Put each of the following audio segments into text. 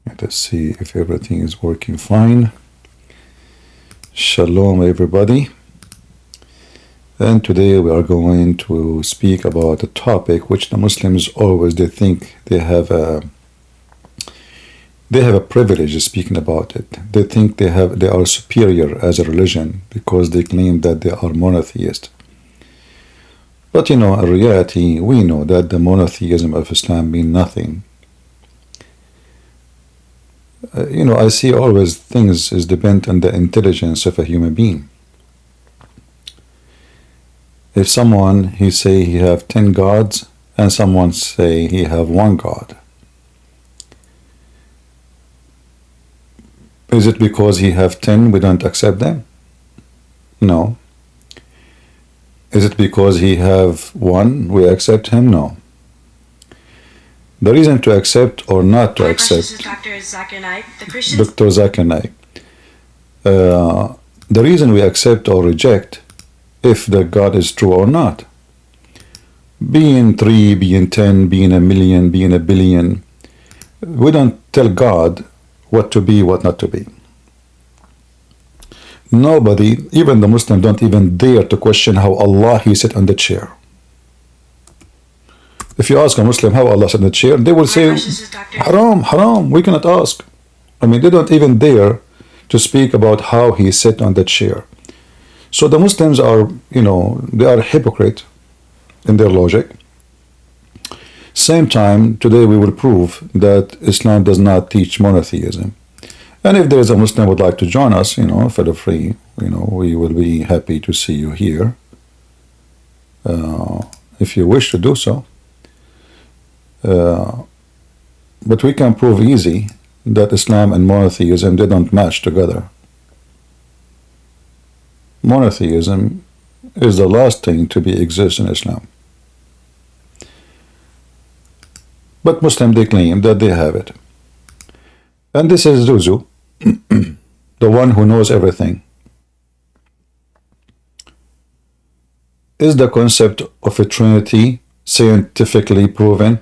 Let us see if everything is working fine. Shalom, everybody. And today we are going to speak about a topic which the Muslims always they think they have a privilege of speaking about it. They think they are superior as a religion because they claim that they are monotheist. But in reality, we know that the monotheism of Islam means nothing. I see always things is depend on the intelligence of a human being. If someone he say he have 10 gods and someone say he have one God, is it because he have 10 we don't accept them? No. Is it because he have one we accept him? No. The reason to accept or not to accept, Dr. Zakir Naik, Dr. Zakir Naik, the reason we accept or reject if the God is true or not, being 3, being 10, being a million, being a billion, we don't tell God what to be, what not to be. Nobody, even the Muslim, don't even dare to question how Allah he sit on the chair. If you ask a Muslim how Allah sat in the chair, they will say, haram, haram, we cannot ask. I mean, they don't even dare to speak about how he sat on the chair. So the Muslims are, they are hypocrite in their logic. Same time, today we will prove that Islam does not teach monotheism. And if there is a Muslim who would like to join us, feel free, we will be happy to see you here. If you wish to do so. But we can prove easy that Islam and monotheism, they don't match together. Monotheism is the last thing to be exist in Islam. But Muslims, they claim that they have it. And this is Zuzu, the one who knows everything. Is the concept of a Trinity scientifically proven?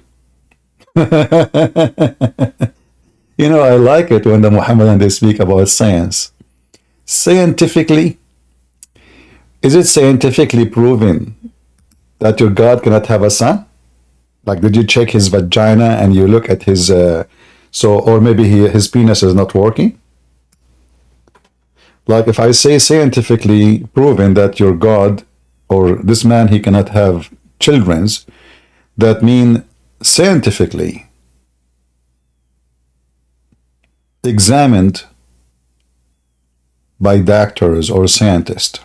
I like it when the Muhammadans they speak about science. Scientifically, is it scientifically proven that your God cannot have a son? Like, did you check his vagina and you look at his, or maybe his penis is not working? Like, if I say scientifically proven that your God or this man, he cannot have childrens, that mean scientifically examined by doctors or scientists.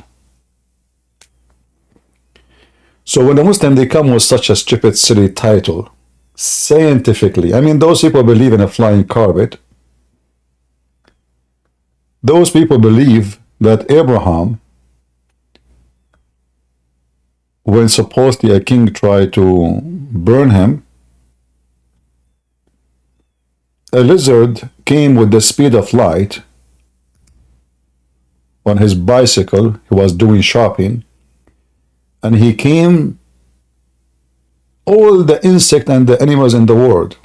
So when the Muslim they come with such a stupid silly title, scientifically, I mean those people believe in a flying carpet. Those people believe that Abraham, when supposedly a king tried to burn him, a lizard came with the speed of light on his bicycle. He was doing shopping, and he came all the insects and the animals in the world.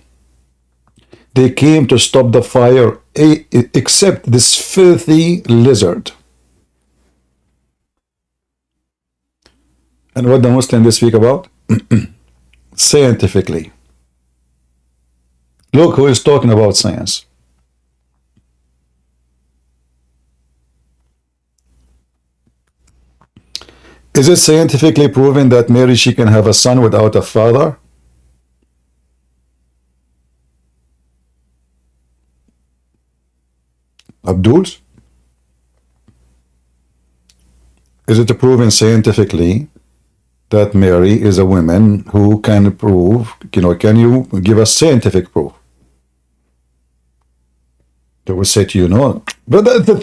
They came to stop the fire, except this filthy lizard. And what the Muslims they speak about? Scientifically. Look who is talking about science. Is it scientifically proven that Mary, she can have a son without a father? Abdul's? Is it proven scientifically that Mary is a woman who can prove, can you give us scientific proof? They will say to you, no, brother, the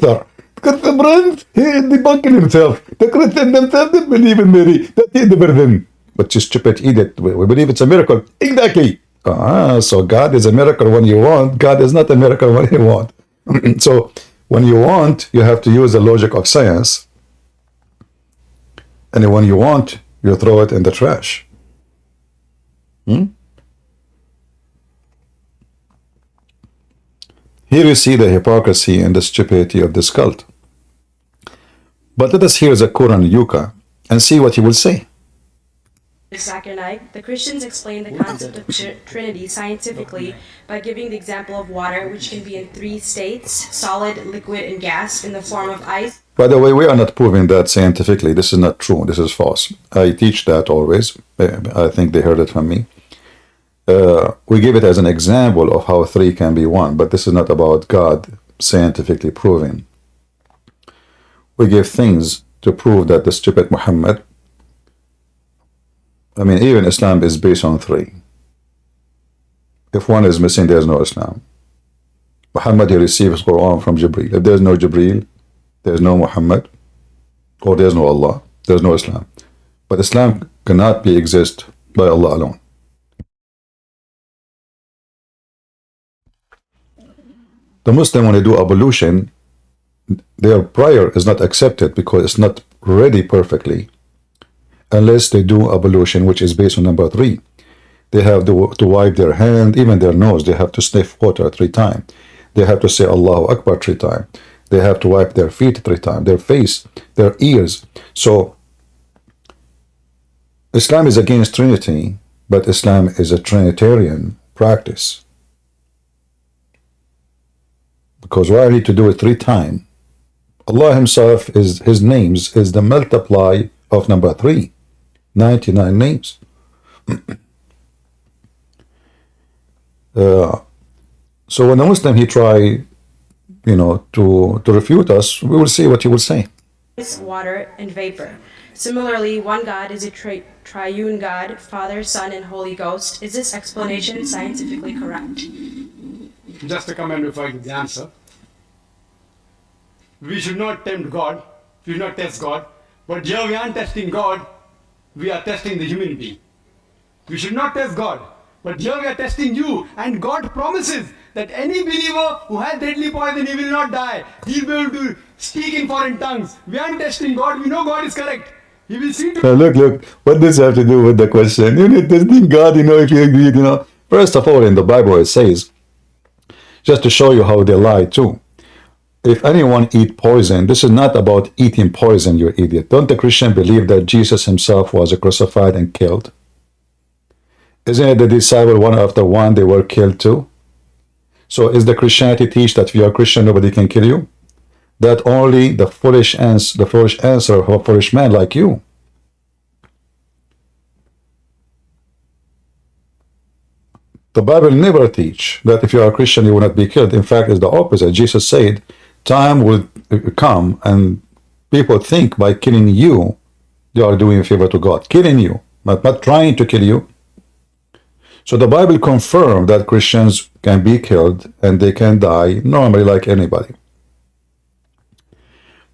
brand, he is debunking himself. The Christians themselves they believe in Mary, that he is the virgin. But you stupid idiot, we believe it's a miracle. Exactly. So God is a miracle when you want. God is not a miracle when you want. So when you want, you have to use the logic of science. And when you want, you throw it in the trash. Here you see the hypocrisy and the stupidity of this cult. But let us hear Zakur Yuka and see what he will say. Zakir Naik, the Christians explain the concept of Trinity scientifically by giving the example of water, which can be in three states: solid, liquid, and gas, in the form of ice. By the way, we are not proving that scientifically. This is not true. This is false. I teach that always. I think they heard it from me. We give it as an example of how three can be one, but this is not about God scientifically proving. We give things to prove that the stupid Muhammad, I mean, even Islam is based on three. If one is missing, there's no Islam. Muhammad, he receives Quran from Jibreel. If there's no Jibreel, there's no Muhammad, or there's no Allah, there's no Islam. But Islam cannot be exist by Allah alone. The Muslim, when they do ablution, their prayer is not accepted because it's not ready perfectly, unless they do ablution, which is based on number three. They have to wipe their hand, even their nose. They have to sniff water 3 times. They have to say Allahu Akbar 3 times. They have to wipe their feet 3 times, their face, their ears. So Islam is against Trinity, but Islam is a Trinitarian practice. Because why I need to do it 3 times? Allah himself, his names is the multiply of number 3. 99 names. So when a Muslim he try, to refute us, we will see what he will say. Water and vapor. Similarly, one God is a triune God, Father, Son, and Holy Ghost. Is this explanation scientifically correct? Just a comment before I give the answer. We should not tempt God, we should not test God, but here we aren't testing God, we are testing the human being. We should not test God, but here we are testing you, and God promises that any believer who has deadly poison, he will not die. He'll be able to speak in foreign tongues. We aren't testing God, we know God is correct. He will see to... Look, what does have to do with the question? You're not testing God, if you agree, First of all, in the Bible it says, just to show you how they lie too. If anyone eat poison, this is not about eating poison, you idiot. Don't the Christian believe that Jesus himself was crucified and killed? Isn't it the disciple one after one, they were killed too? So is the Christianity teach that if you are Christian, nobody can kill you? That only the foolish answer of a foolish man like you. The Bible never teach that if you are a Christian, you will not be killed. In fact, it's the opposite. Jesus said, time will come and people think by killing you, they are doing a favor to God. Killing you, but not trying to kill you. So the Bible confirms that Christians can be killed and they can die normally like anybody.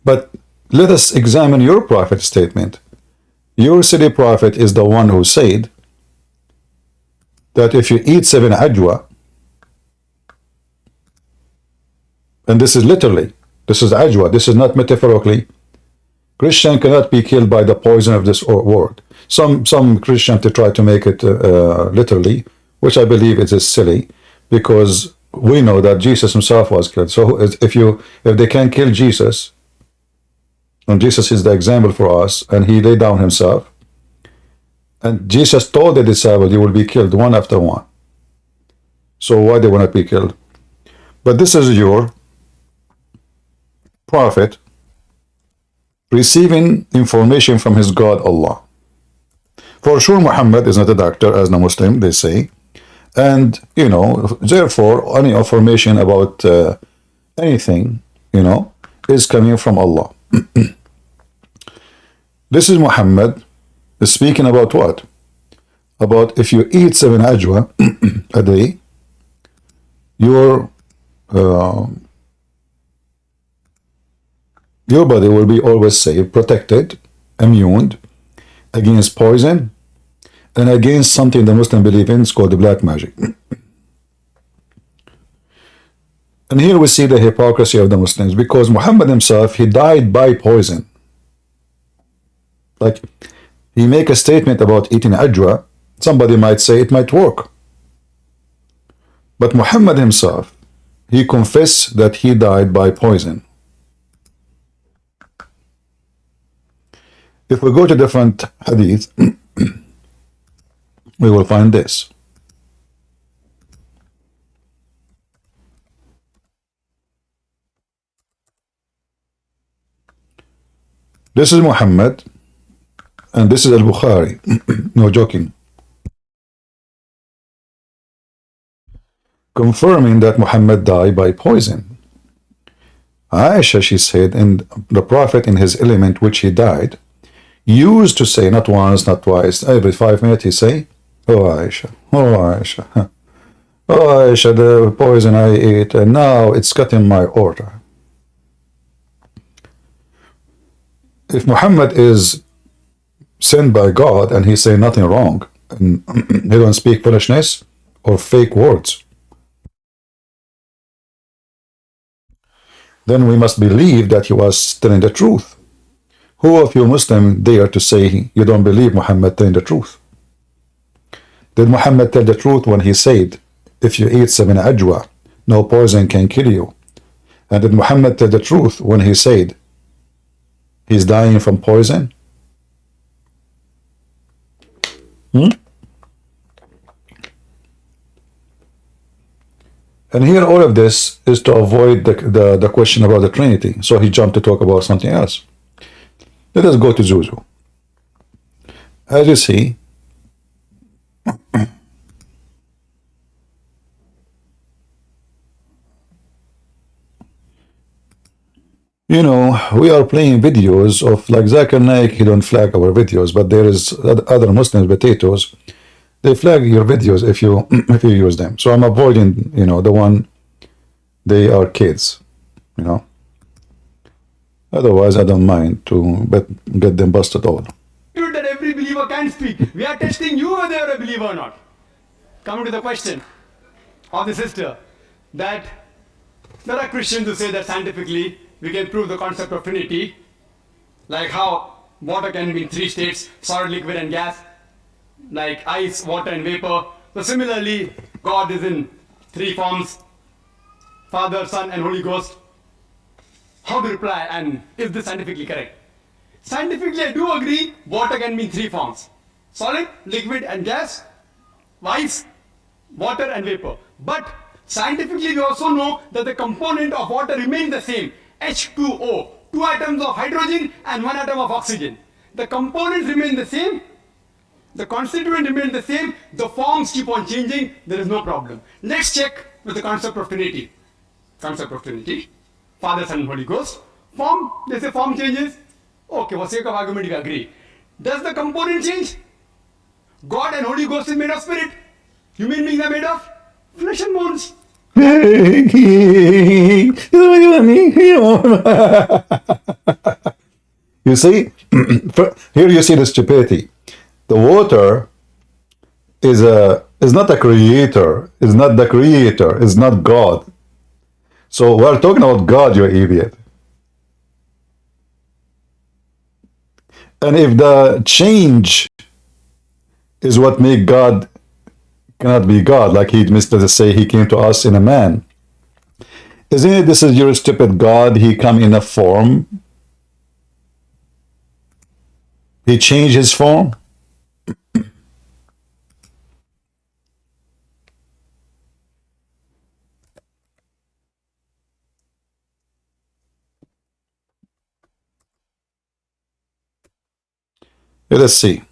But let us examine your prophet statement. Your city prophet is the one who said that if you eat 7 ajwa, and this is literally, this is ajwa, this is not metaphorically, Christian cannot be killed by the poison of this world. Some Christians to try to make it literally, which I believe is silly, because we know that Jesus himself was killed. So if they can kill Jesus, and Jesus is the example for us, and he laid down himself, and Jesus told the disciples, you will be killed one after one. So why they will not be killed? But this is your prophet receiving information from his God Allah. For sure, Muhammad is not a doctor, as the Muslim they say, and therefore any information about anything is coming from Allah. This is Muhammad is speaking about what? About if you eat 7 ajwa a day, your body will be always safe, protected, immune against poison and against something the Muslim believe in. It's called the black magic. And here we see the hypocrisy of the Muslims, because Muhammad himself, he died by poison. Like, he make a statement about eating ajwa, somebody might say it might work. But Muhammad himself, he confessed that he died by poison. If we go to different hadith, we will find this. This is Muhammad, and this is Al-Bukhari. No joking. Confirming that Muhammad died by poison. Aisha, she said, and the Prophet in his element which he died, used to say, not once, not twice, every 5 minutes he say, oh Aisha, oh Aisha, oh Aisha, the poison I ate, and now it's cutting my order. If Muhammad is sent by God and he say nothing wrong, and he don't speak foolishness or fake words, then we must believe that he was telling the truth. Who of you Muslim dare to say you don't believe Muhammad telling the truth? Did Muhammad tell the truth when he said, if you eat 7 ajwa, no poison can kill you? And did Muhammad tell the truth when he said he's dying from poison? And here all of this is to avoid the question about the Trinity. So he jumped to talk about something else. Let us go to Zuzu. As you see, you know, we are playing videos of like Zakir Naik, he don't flag our videos, but there is other Muslims, potatoes, they flag your videos if you use them. So I'm avoiding, you know, the one, they are kids, you know. Otherwise, I don't mind to get them busted all. That every believer can speak. We are testing you whether you're a believer or not. Coming to the question of the sister, that there are Christians who say that scientifically we can prove the concept of Trinity, like how water can be in 3 states, solid, liquid and gas, like ice, water and vapor. So similarly, God is in 3 forms, Father, Son and Holy Ghost. How to reply, and is this scientifically correct? Scientifically, I do agree water can be in 3 forms, solid, liquid and gas, ice, water and vapor. But scientifically we also know that the component of water remains the same, H2O, 2 atoms of hydrogen and 1 atom of oxygen. The components remain the same, the constituent remain the same, the forms keep on changing, there is no problem. Let's check with the concept of Trinity. Concept of Trinity, Father, Son and Holy Ghost. Form, they say form changes. Okay, for sake of argument we agree. Does the component change? God and Holy Ghost is made of spirit. Human beings are made of flesh and bones. You see, here you see the stupidity. The water is not a creator, is not the creator, is not God. So we're talking about God, you idiot. And if the change is what make God cannot be God, like he misses to say he came to us in a man, isn't it this is your stupid God, he come in a form, he changed his form? Let us see.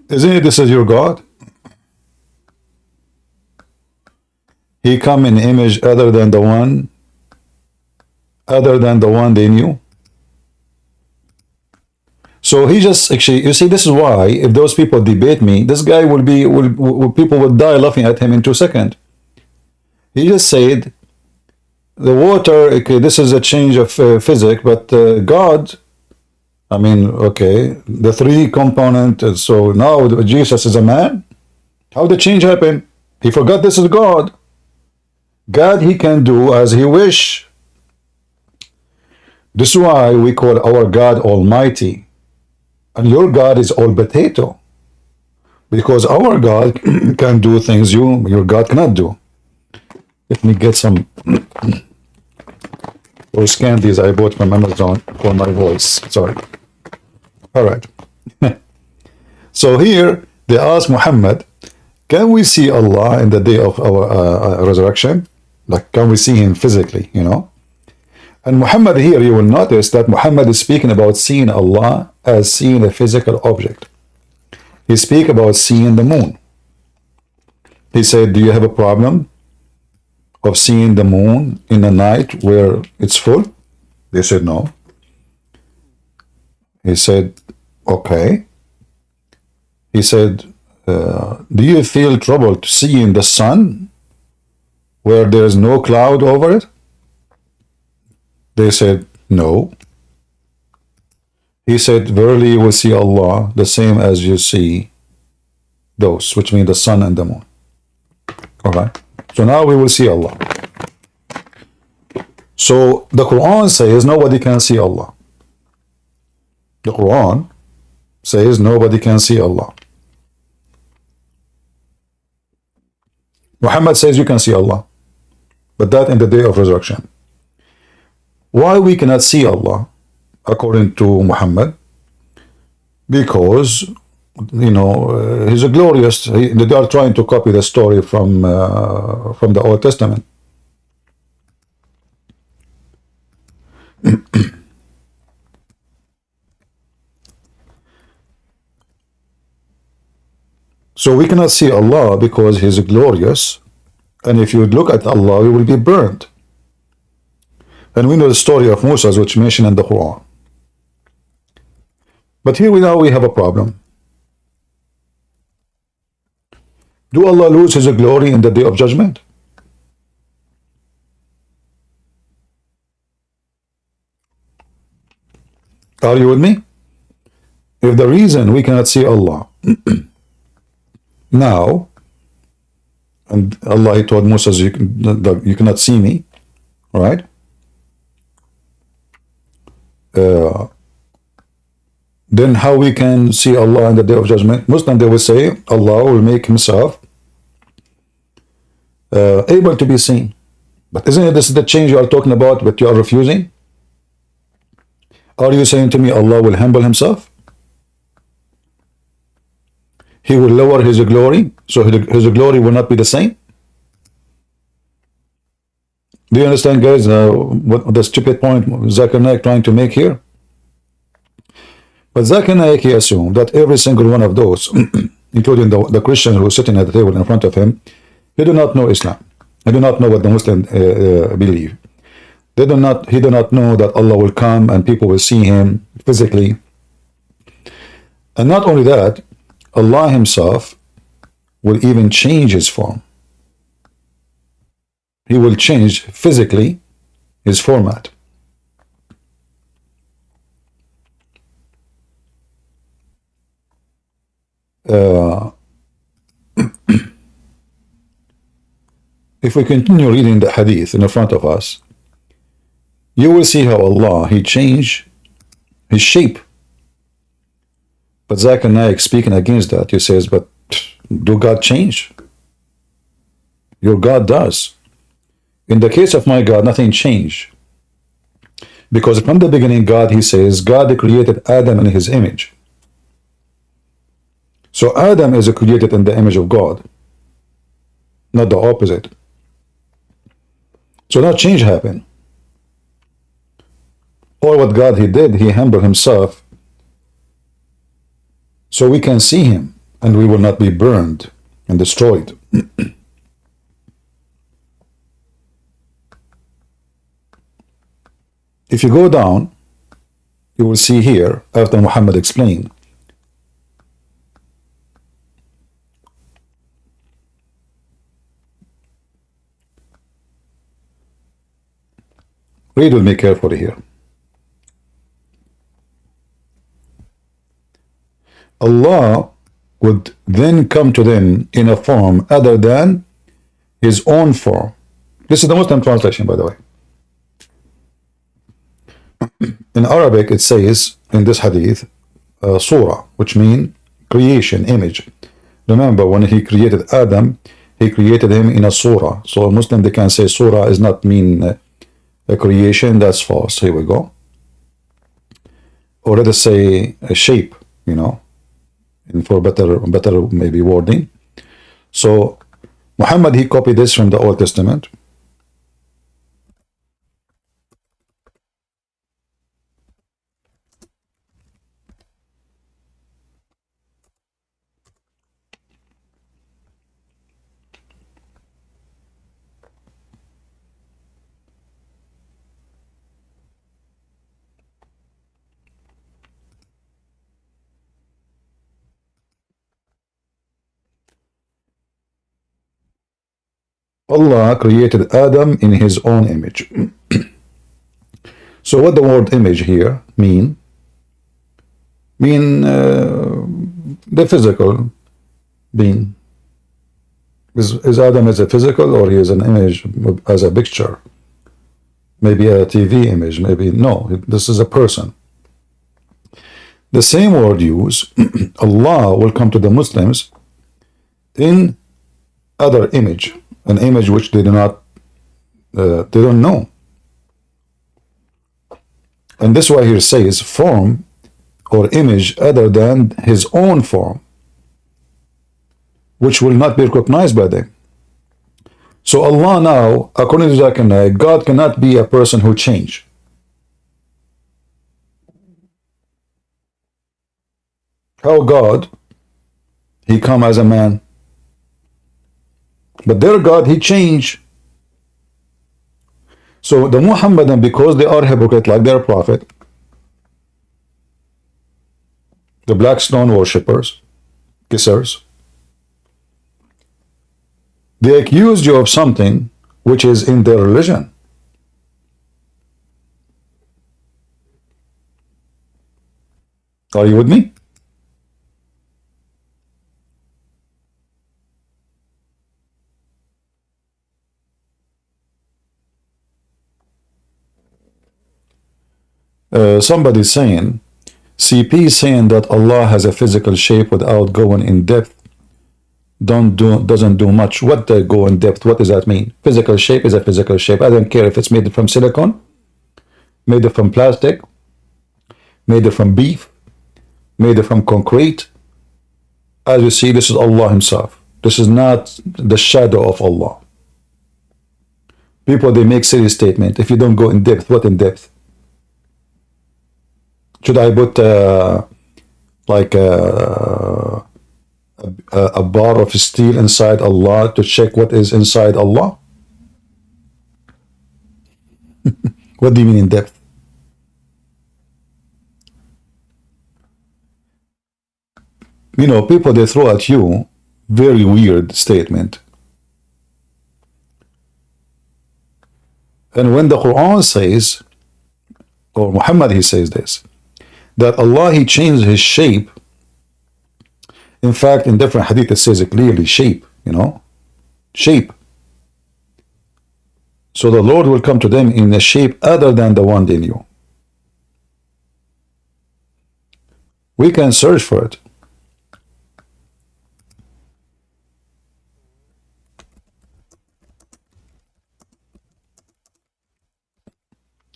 Isn't it this is your God? He come in image other than the one they knew. So he just actually, you see, this is why if those people debate me, this guy will people will die laughing at him in 2 seconds. He just said the water, okay, this is a change of physics, but God, I mean, okay, the 3 component, so now Jesus is a man? How did change happen? He forgot this is God. God, he can do as he wish. This is why we call our God Almighty. And your God is all potato. Because our God can do things your God cannot do. Let me get some those candies I bought from Amazon for my voice. Sorry. All right. So here they ask Muhammad, can we see Allah in the day of our resurrection? Like, can we see him physically, you know? And Muhammad here, you will notice that Muhammad is speaking about seeing Allah as seeing a physical object. He speak about seeing the moon. He said, do you have a problem of seeing the moon in the night where it's full? They said, no. He said, okay. He said, do you feel trouble seeing the sun where there is no cloud over it? They said, no. He said, verily you will see Allah the same as you see those, which mean the sun and the moon. All right. So now we will see Allah. So the Quran says nobody can see Allah. The Quran says nobody can see Allah. Muhammad says you can see Allah, but that in the day of resurrection. Why we cannot see Allah according to Muhammad? Because, you know, he's a glorious. They are trying to copy the story from the Old Testament. So we cannot see Allah because He is glorious, and if you look at Allah, you will be burned. And we know the story of Moses, which mentioned in the Quran. But here we have a problem. Do Allah lose His glory in the day of judgment? Are you with me? If the reason we cannot see Allah now, and Allah He told Moses, you cannot see me, right? Then how we can see Allah in the day of judgment? Muslim, they will say Allah will make Himself able to be seen. But isn't it this is the change you are talking about, but you are refusing? Are you saying to me Allah will humble Himself? He will lower His glory, so His glory will not be the same? Do you understand, guys, what the stupid point Zakir Naik trying to make here? But Zakir Naik, he assumed that every single one of those, including the Christians who are sitting at the table in front of him, he do not know Islam. He do not know what the Muslims believe. He do not know that Allah will come and people will see Him physically. And not only that, Allah Himself will even change His form. He will change physically His format. If we continue reading the hadith in front of us, you will see how Allah, He changed His shape. But Zakir Naik speaking against that, he says, but do God change? Your God does. In the case of my God, nothing changed. Because from the beginning, God, He says, God created Adam in His image. So Adam is created in the image of God, not the opposite. So no change happened. All what God He did, He humbled Himself so we can see Him and we will not be burned and destroyed. If you go down, you will see here, after Muhammad explained, read with me carefully here. Allah would then come to them in a form other than His own form. This is the Muslim translation, by the way. In Arabic, it says in this hadith, surah, which means creation, image. Remember, when he created Adam, he created him in a surah. So a Muslim, they can say surah is not mean a creation. That's false. Here we go. Or let us say a shape, you know, and for better maybe wording. So Muhammad, he copied this from the Old Testament. Allah created Adam in his own image. So what the word image here mean? The physical being. Is Adam as a physical, or he is an image as a picture? Maybe a TV image, maybe no, this is a person. The same word used, Allah will come to the Muslims in other image, an image which they don't know. And this is why he says form or image other than his own form, which will not be recognized by them. So Allah now, according to Zakir, God cannot be a person who change. How God, he come as a man. But their God, he changed. So the Muhammadan, because they are hypocrite like their prophet, the black stone worshippers, kissers, they accused you of something which is in their religion. Are you with me? Somebody saying, CP saying that Allah has a physical shape without going in depth doesn't do much. What they go in depth? What does that mean? Physical shape is a physical shape. I don't care if it's made from silicone, made from plastic, made from beef, made from concrete. As you see, this is Allah himself. This is not the shadow of Allah. People, they make silly statement. If you don't go in depth, what in depth? Should I put like a bar of steel inside Allah to check what is inside Allah? What do you mean in depth? You know, people, they throw at you very weird statement. And when the Quran says, or Muhammad, he says this, that Allah, he changed his shape. In fact, in different hadith, it says it clearly, shape, you know, shape. So the Lord will come to them in a shape other than the one they knew. We can search for it.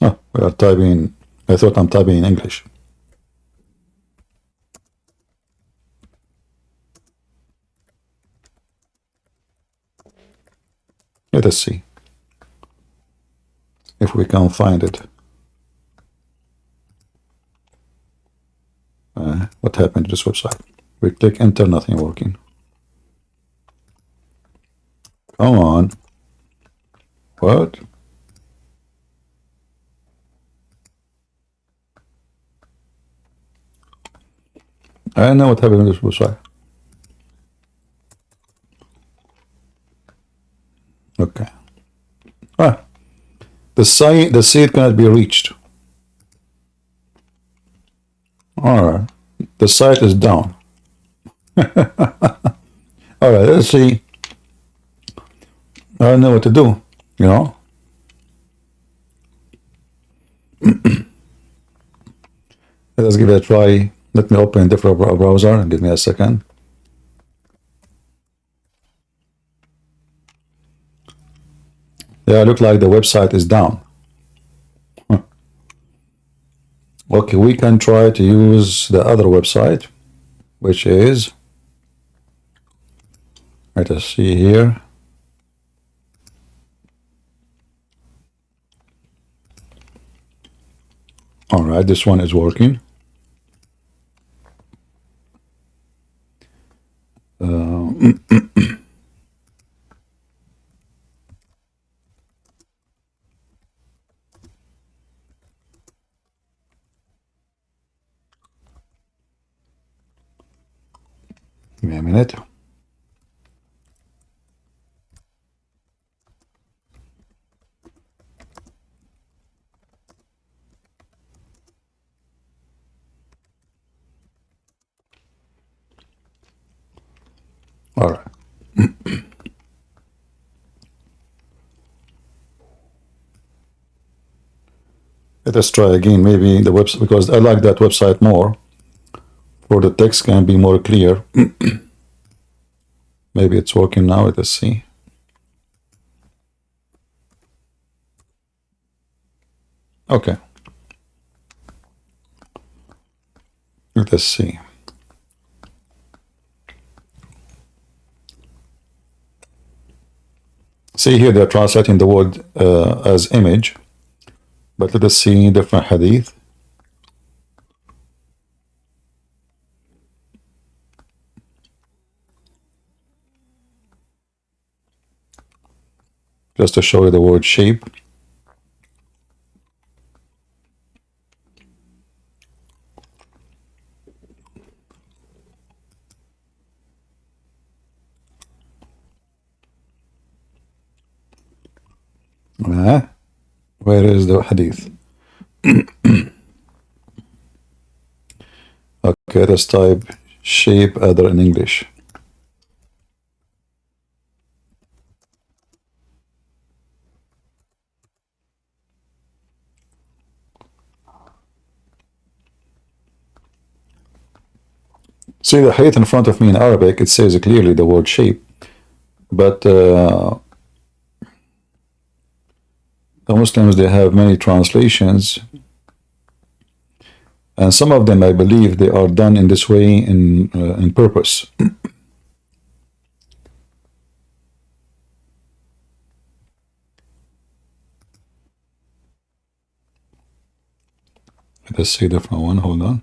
Oh, we are typing, I thought I'm typing in English. Let us see if we can find it. What happened to this website? We click enter, nothing working. Come on. What? I don't know what happened to this website. Okay. Ah, the seed cannot be reached. All right. The site is down. All right. Let's see. I don't know what to do. You know. Let's give it a try. Let me open a different browser and give me a second. Yeah, look like the website is down. Huh. Okay, we can try to use the other website, which is, let us see here. All right, this one is working. Give me a minute. All right. Let us try again. Maybe the website, because I like that website more. For the text can be more clear. Maybe it's working now. Let us see. Okay. Let us see. See here, they're translating the word as image. But let us see different hadith. Just to show you the word shape. Where is the hadith? Okay, let's type shape other in English. See the hadith in front of me in Arabic, it says clearly the word shape. But the Muslims, they have many translations. And some of them, I believe, they are done in this way in purpose. Let's see a different one. Hold on.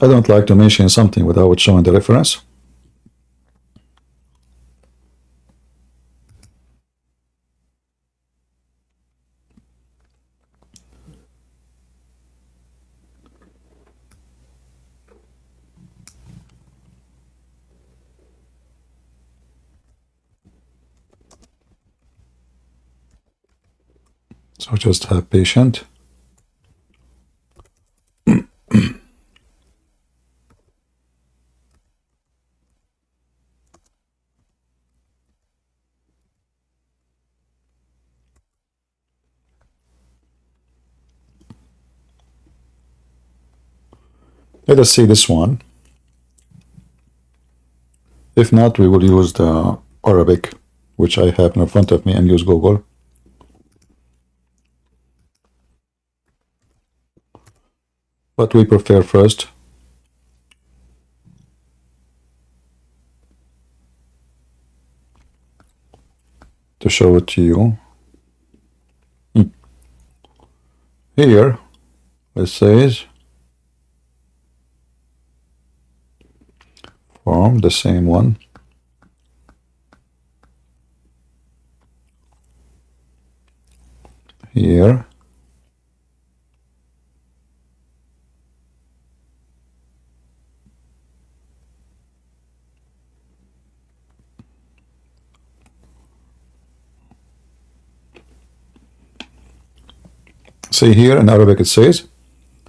I don't like to mention something without showing the reference. So just have patience. Let us see this one. If not, we will use the Arabic, which I have in front of me, and use Google. But we prefer first to show it to you. Here, it says from the same one. Here. See here in Arabic it says,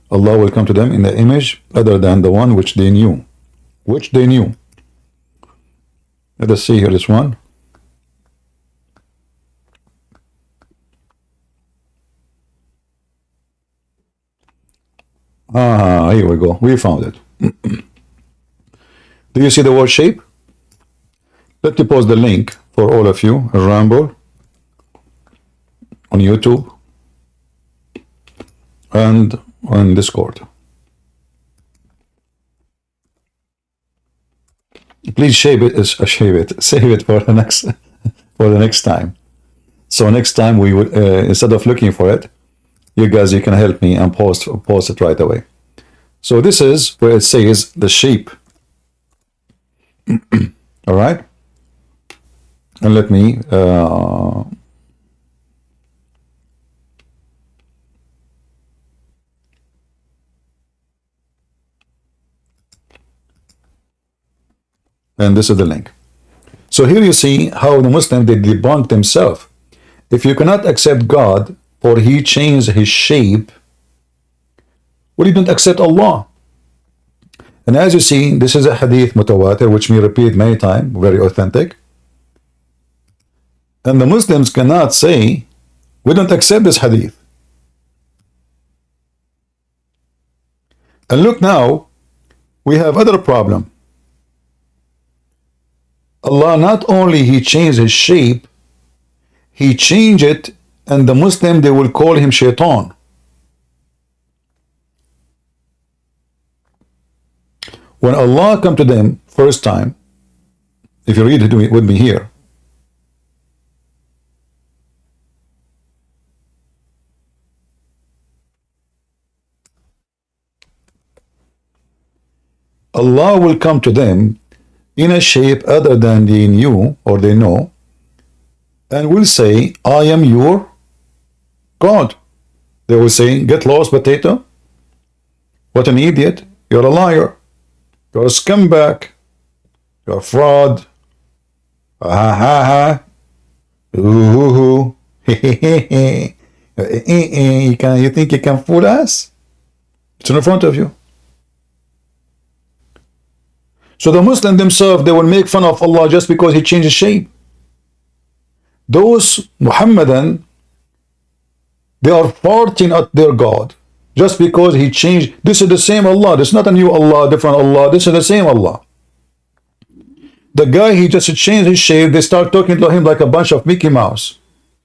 Allah will come to them in the image other than the one which they knew. Which they knew. Let us see here this one. Ah, here we go. We found it. Do you see the word shape? Let me post the link for all of you. Ramble on YouTube and on Discord. Please save it for the next time. So next time we would instead of looking for it, you can help me and post it right away. So this is where it says the shape. All right, and let me and this is the link. So here you see how the Muslims, they debunk themselves. If you cannot accept God, for he changed his shape, well, you don't accept Allah. And as you see, this is a hadith mutawatir, which we repeat many times, very authentic. And the Muslims cannot say, we don't accept this hadith. And look now, we have other problem. Allah not only he changed his shape, he changed it, and the Muslim, they will call him shaitan. When Allah come to them first time, if you read it with me here, Allah will come to them in a shape other than they knew or they know, and will say, I am your God. They will say, get lost, potato. What an idiot. You're a liar. You're a scumbag. You're a fraud. Ha ha ha. Ooh hoo hoo. You think you can fool us? It's in front of you. So the Muslims themselves, they will make fun of Allah just because he changed his shape. Those Muhammadan, they are farting at their God just because he changed. This is the same Allah. This is not a new Allah, different Allah. This is the same Allah. The guy, he just changed his shape. They start talking to him like a bunch of Mickey Mouse.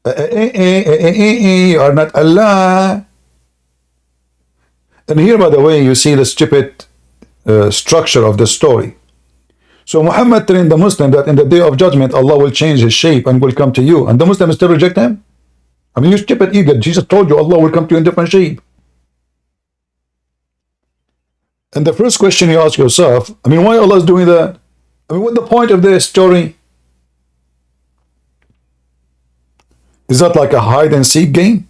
You are not Allah. And here, by the way, you see the stupid structure of the story. So Muhammad trained the Muslim that in the day of judgment, Allah will change his shape and will come to you. And the Muslims still reject him? I mean, you stupid idiot. Jesus told you Allah will come to you in different shape. And the first question you ask yourself, I mean, why Allah is doing that? I mean, what's the point of this story? Is that like a hide and seek game?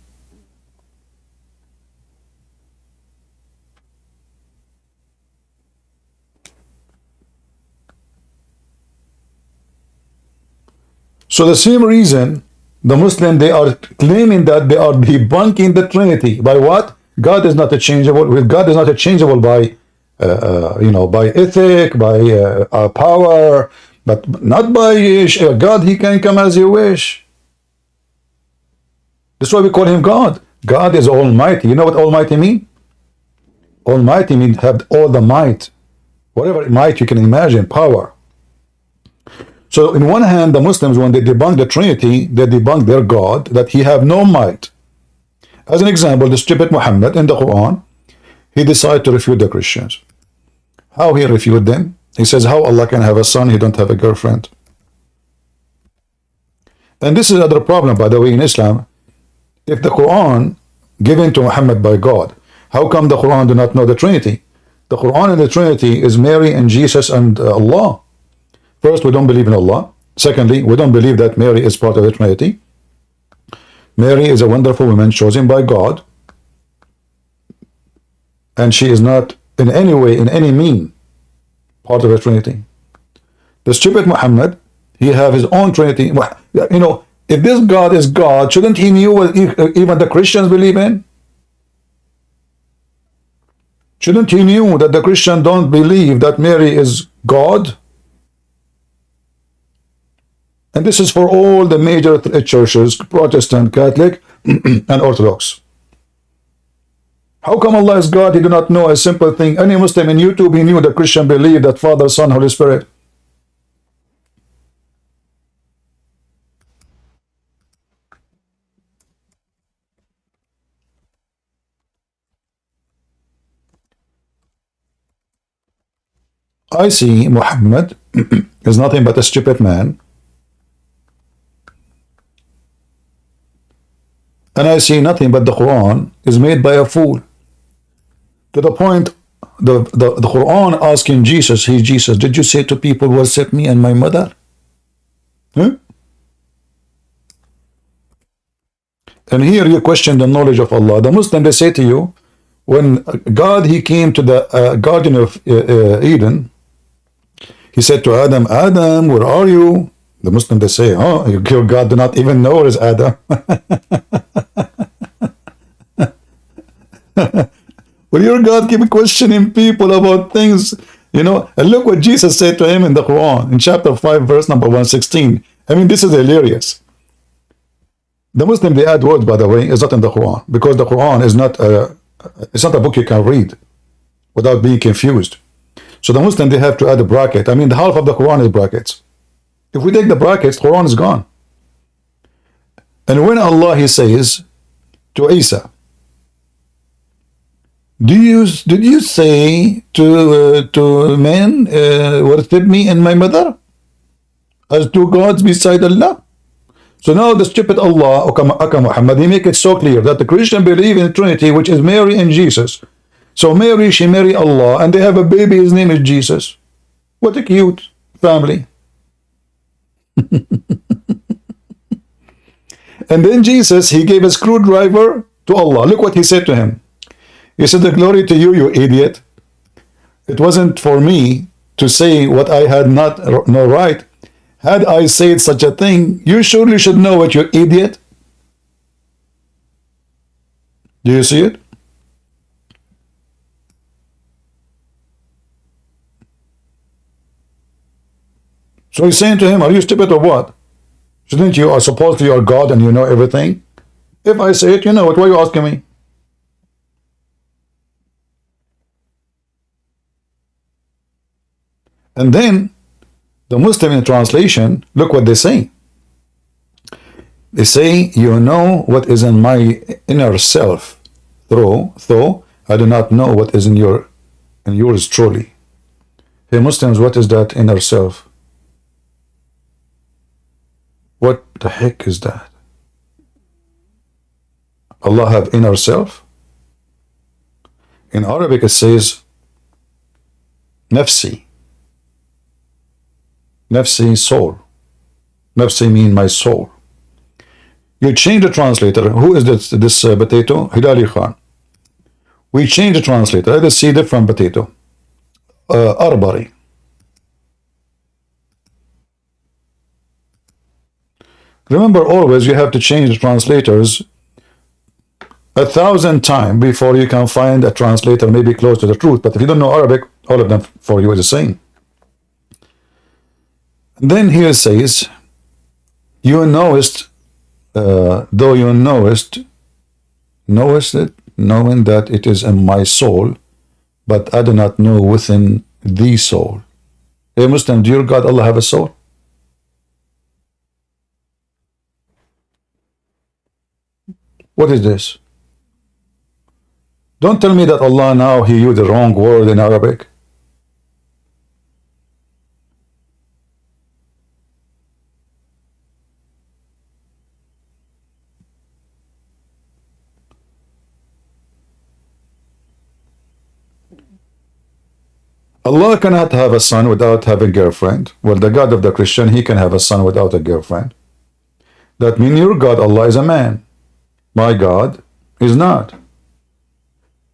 So the same reason the Muslim, they are claiming that they are debunking the Trinity. By what? God is not a changeable. God is not a changeable by by ethic, by power, but not by God. He can come as you wish. That's why we call him God. God is almighty. You know what almighty mean? Almighty means have all the might, whatever might you can imagine, power. So in one hand, the Muslims, when they debunk the Trinity, they debunk their God, that he have no might. As an example, the stupid Muhammad in the Quran, he decided to refute the Christians. How he refuted them? He says, how Allah can have a son, he don't have a girlfriend. And this is another problem, by the way, in Islam. If the Quran given to Muhammad by God, how come the Quran do not know the Trinity? The Quran and the Trinity is Mary and Jesus and Allah. First, we don't believe in Allah. Secondly, we don't believe that Mary is part of the Trinity. Mary is a wonderful woman chosen by God, and she is not in any way, in any mean, part of the Trinity. The stupid Muhammad, he have his own Trinity. You know, if this God is God, shouldn't he know what even the Christians believe in? Shouldn't he knew that the Christian don't believe that Mary is God? And this is for all the major churches, Protestant, Catholic, and Orthodox. How come Allah is God? He do not know a simple thing. Any Muslim in YouTube, he knew that Christian believe that Father, Son, Holy Spirit. I see Muhammad is nothing but a stupid man. And I see nothing but the Quran is made by a fool. To the point, the Quran asking Jesus, hey Jesus, did you say to people, worship me and my mother? Huh? And here you question the knowledge of Allah. The Muslim, they say to you, when God, he came to the Garden of Eden, he said to Adam, Adam, where are you? The Muslim, they say, oh, your God do not even know where is Adam. Well, your God keep questioning people about things, you know. And look what Jesus said to him in the Quran, in chapter 5, verse number 116. I mean, this is hilarious. The Muslim, they add words, by the way, is not in the Quran, because the Quran is not it's not a book you can read without being confused. So the Muslim, they have to add a bracket. I mean, the half of the Quran is brackets. If we take the brackets, the Quran is gone. And when Allah, he says to Isa, did you say to men, worship me and my mother as two gods beside Allah? So now the stupid Allah, Aka Muhammad, he make it so clear that the Christian believe in Trinity, which is Mary and Jesus. So Mary, she marry Allah, and they have a baby, his name is Jesus. What a cute family. And then Jesus, he gave a screwdriver to Allah. Look what he said to him. He said, the glory to you, you idiot. It wasn't for me to say what I had no right. Had I said such a thing, you surely should know it, you idiot. Do you see it? So he's saying to him, are you stupid or what? Shouldn't you, supposed to, you are God and you know everything? If I say it, you know it. Why are you asking me? And then the Muslim in translation, look what they say. They say, you know what is in my inner self, though I do not know what is in yours truly. Hey Muslims, what is that inner self? What the heck is that? Allah have inner self? In Arabic it says nafsi. Nafsi, soul. Nafsi mean my soul. You change the translator. Who is this potato? Hilali Khan. We change the translator. Let us see different potato. Arbari. Remember, always you have to change the translators 1,000 times before you can find a translator maybe close to the truth. But if you don't know Arabic, all of them for you is the same. And then here it says, you knowest, though you knowest it, knowing that it is in my soul, but I do not know within the soul. Hey Muslim, do your God Allah have a soul? What is this? Don't tell me that Allah now he used the wrong word in Arabic. Allah cannot have a son without having a girlfriend. Well, the God of the Christian, he can have a son without a girlfriend. That means your God, Allah, is a man. My God is not.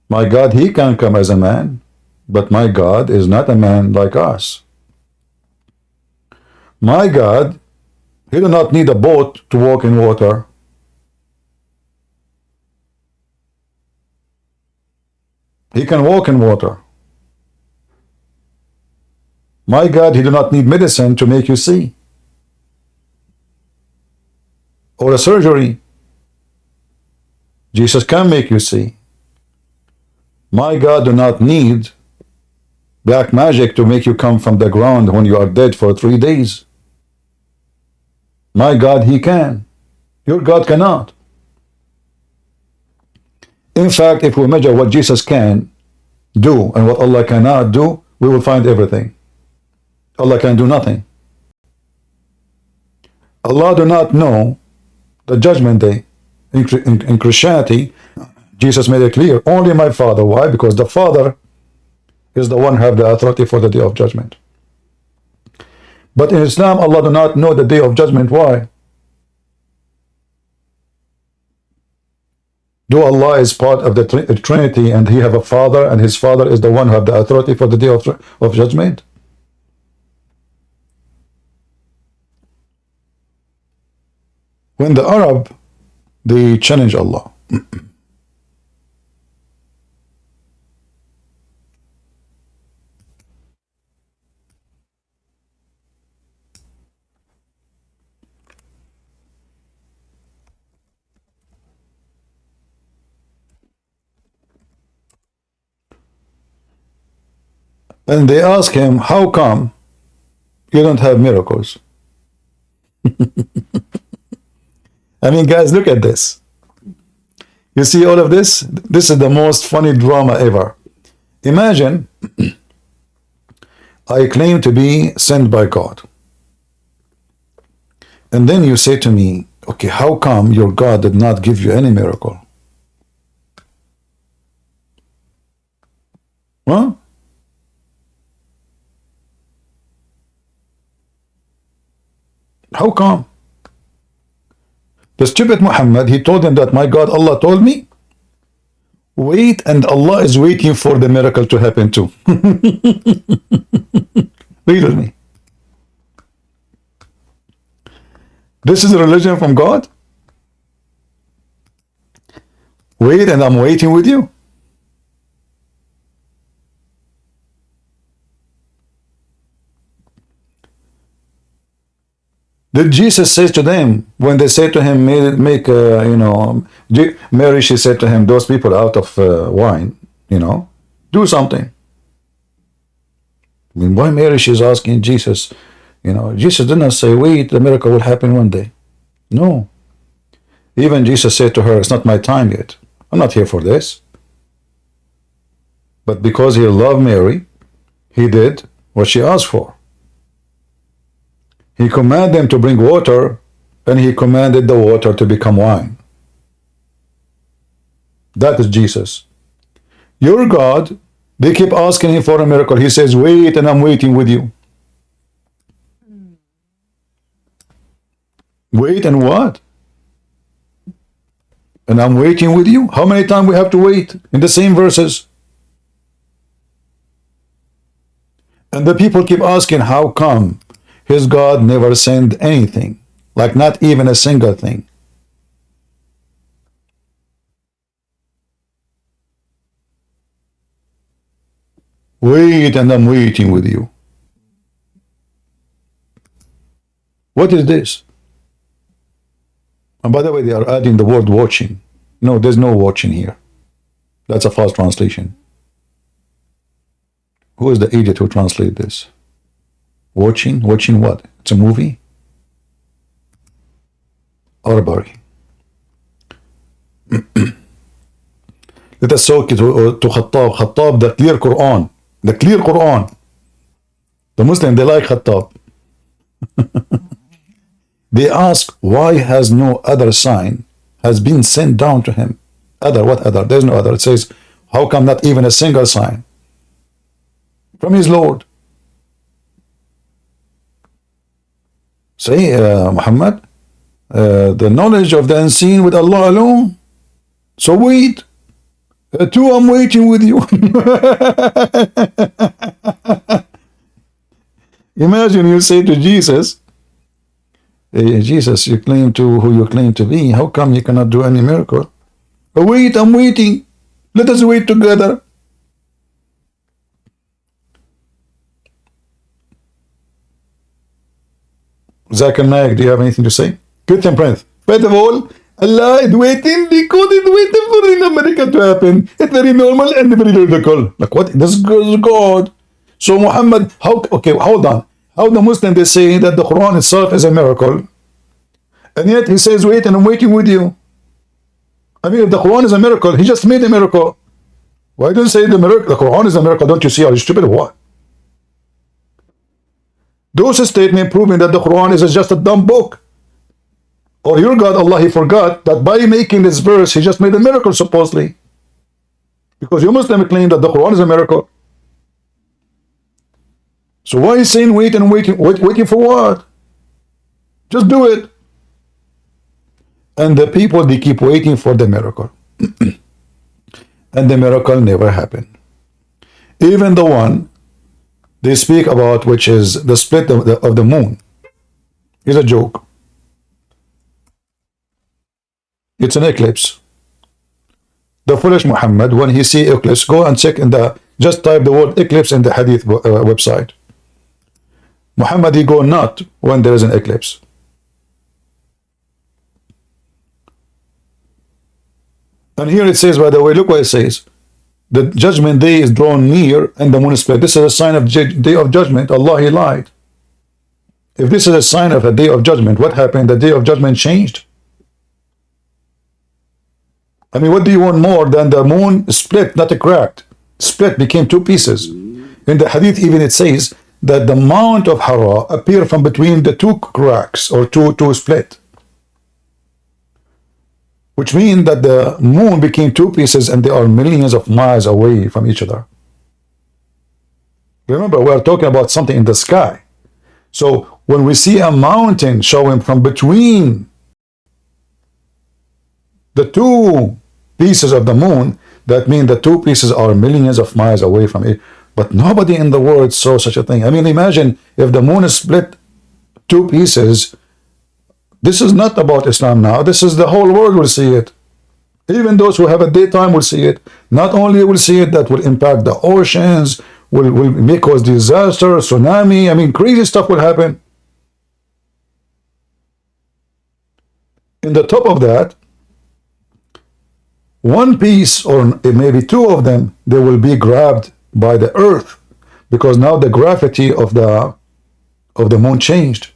My God, he can come as a man, but my God is not a man like us. My God, he does not need a boat to walk in water. He can walk in water. My God, he do not need medicine to make you see. Or a surgery. Jesus can make you see. My God do not need black magic to make you come from the ground when you are dead for 3 days. My God, he can. Your God cannot. In fact, if we measure what Jesus can do and what Allah cannot do, we will find everything. Allah can do nothing. Allah do not know the judgment day. In Christianity, Jesus made it clear, only my Father. Why? Because the Father is the one who have the authority for the day of judgment. But in Islam, Allah do not know the day of judgment. Why? Do Allah is part of the Trinity and he have a father and his father is the one who have the authority for the day of judgment? When the Arab, they challenge Allah. And they ask him, how come you don't have miracles? I mean, guys, look at this. You see all of this? This is the most funny drama ever. Imagine I claim to be sent by God. And then you say to me, okay, how come your God did not give you any miracle? Huh? How come? The stupid Muhammad, he told him that my God, Allah told me, wait, and Allah is waiting for the miracle to happen too. Read with me. This is a religion from God? Wait, and I'm waiting with you. Did Jesus say to them, when they said to him, Mary, she said to him, those people out of wine, do something. I mean, why Mary, she's asking Jesus, Jesus did not say, wait, the miracle will happen one day. No. Even Jesus said to her, it's not my time yet. I'm not here for this. But because he loved Mary, he did what she asked for. He commanded them to bring water, and he commanded the water to become wine. That is Jesus. Your God, they keep asking him for a miracle. He says, wait, and I'm waiting with you. Wait, and what? And I'm waiting with you? How many times we have to wait in the same verses? And the people keep asking, how come his God never sent anything? Like not even a single thing. Wait, and I'm waiting with you. What is this? And by the way, they are adding the word watching. No, there's no watching here. That's a false translation. Who is the idiot who translated this? Watching? Watching what? It's a movie? Arbari. Let us talk to Khattab. Khattab, the clear Quran. The clear Quran. The Muslim, they like Khattab. They ask, why has no other sign has been sent down to him? Other, what other? There's no other. It says, how come not even a single sign from his Lord? Say, Muhammad, the knowledge of the unseen with Allah alone. So wait. Two, I'm waiting with you. Imagine you say to Jesus, hey, Jesus, you claim to who you claim to be. How come you cannot do any miracle? Wait, I'm waiting. Let us wait together. Zakir Naik, do you have anything to say? Christian Prince. First of all, Allah is waiting because it's waiting for in America to happen. It's very normal and very logical. Like what? This is God. So Muhammad, how? Okay, hold on. How the Muslim they say that the Quran itself is a miracle, and yet he says, "Wait, and I'm waiting with you." I mean, if the Quran is a miracle, he just made a miracle. Why don't you say the miracle? The Quran is a miracle. Don't you see? Are you stupid or what? Those statements proving that the Quran is just a dumb book. Or your God, Allah, he forgot that by making this verse, he just made a miracle, supposedly. Because you Muslims claim that the Quran is a miracle. So why is saying wait and waiting for what? Just do it. And the people, they keep waiting for the miracle. And the miracle never happened. Even the one they speak about, which is the split of the moon, is a joke. It's an eclipse. The foolish Muhammad, when he see eclipse, go and check in the, just type the word eclipse in the hadith website. Muhammad, he go not when there is an eclipse. And here it says, by the way, look what it says. The judgment day is drawn near and the moon is split. This is a sign of day of judgment. Allah, he lied. If this is a sign of a day of judgment, what happened? The day of judgment changed. I mean, what do you want more than the moon split, not a cracked? Split, became two pieces. In the hadith even it says that the Mount of Hara appeared from between the two cracks or two split. Which means that the moon became two pieces and they are millions of miles away from each other. Remember, we are talking about something in the sky. So when we see a mountain showing from between the two pieces of the moon, that means the two pieces are millions of miles away from it. But nobody in the world saw such a thing. I mean, imagine if the moon is split two pieces. This is not about Islam now. This is the whole world will see it. Even those who have a daytime will see it. Not only will see it, that will impact the oceans, will make cause disaster, tsunami. I mean, crazy stuff will happen. In the top of that, one piece or maybe two of them, they will be grabbed by the earth because now the gravity of the moon changed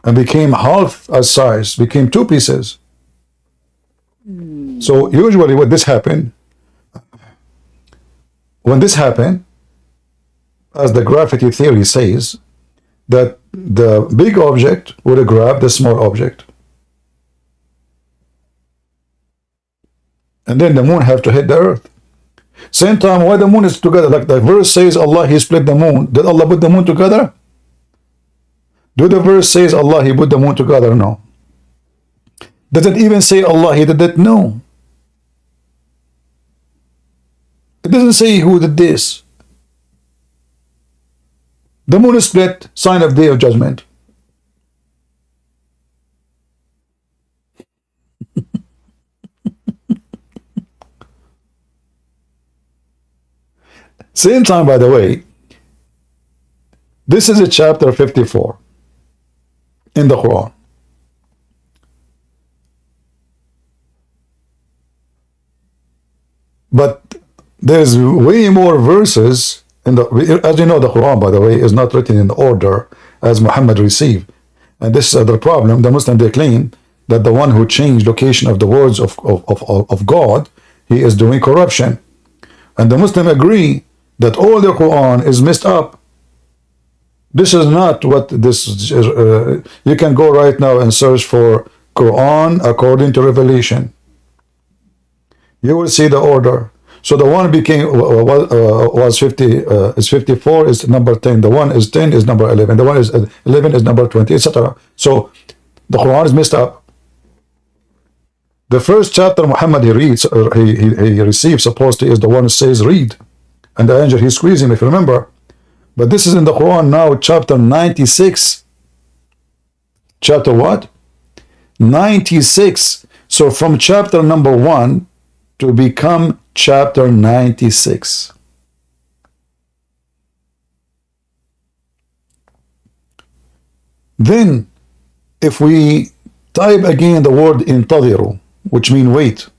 and became half as size, became two pieces. So usually when this happened, as the gravity theory says, that the big object would grab the small object. And then the moon have to hit the earth. Same time, why the moon is together? Like the verse says, Allah, he split the moon. Did Allah put the moon together? Do the verse says Allah, he put the moon together? No. Does it even say Allah, he did it? No. It doesn't say who did this. The moon is split, sign of day of judgment. Same time, by the way, this is a chapter 54 in the Quran. But there's way more verses in the, as you know, the Quran, by the way, is not written in order as Muhammad received. And this is the problem. The Muslims, they claim that the one who changed location of the words of God, he is doing corruption. And the Muslims agree that all the Quran is messed up. This is not what this is. You can go right now and search for Quran according to Revelation. You will see the order. So the one became was 50 is 54 is number 10. The one is 10 is number 11. The one is 11 is number 20, etc. So the Quran is messed up. The first chapter Muhammad he reads, he receives supposedly is the one that says read, and the angel he squeezed him, if you remember. But this is in the Quran now, chapter 96. Chapter what? 96. So from chapter number 1 to become chapter 96. Then if we type again the word intadiru, which mean wait,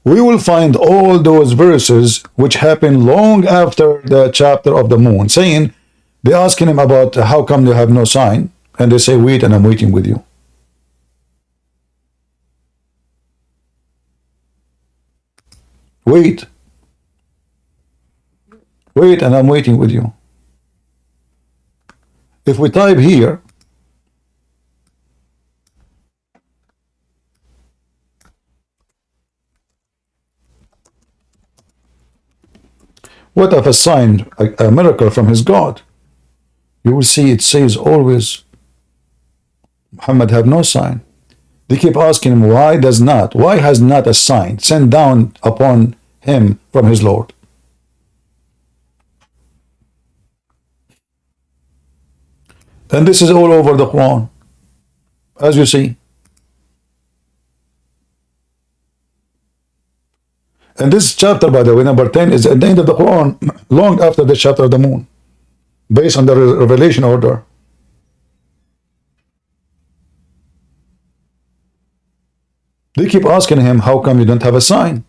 we will find all those verses which happen long after the chapter of the moon, saying, they're asking him about how come you have no sign, and they say, wait, and I'm waiting with you. Wait, and I'm waiting with you. If we type here, what of a sign, a miracle from his God? You will see it says always, Muhammad have no sign. They keep asking him, why has not a sign sent down upon him from his Lord? And this is all over the Quran, as you see. And this chapter, by the way, number 10, is at the end of the Quran, long after the chapter of the moon, based on the revelation order. They keep asking him, how come you don't have a sign?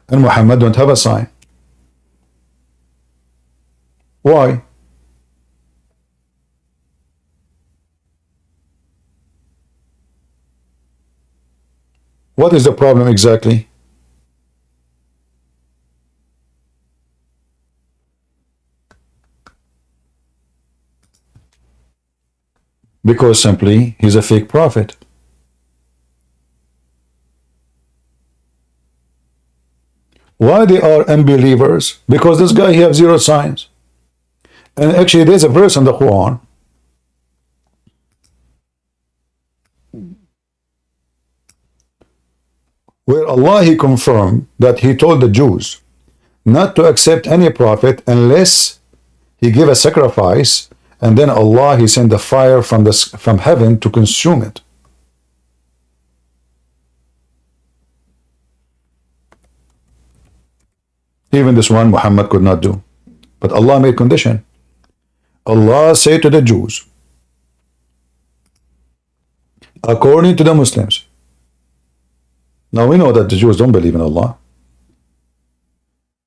And Muhammad don't have a sign. Why? What is the problem exactly? Because simply he's a fake prophet. Why they are unbelievers? Because this guy, he has zero signs. And actually there's a verse in the Quran where Allah, he confirmed that he told the Jews not to accept any prophet unless he give a sacrifice, and then Allah, he sent the fire from heaven to consume it. Even this one Muhammad could not do. But Allah made condition. Allah said to the Jews, according to the Muslims. Now we know that the Jews don't believe in Allah.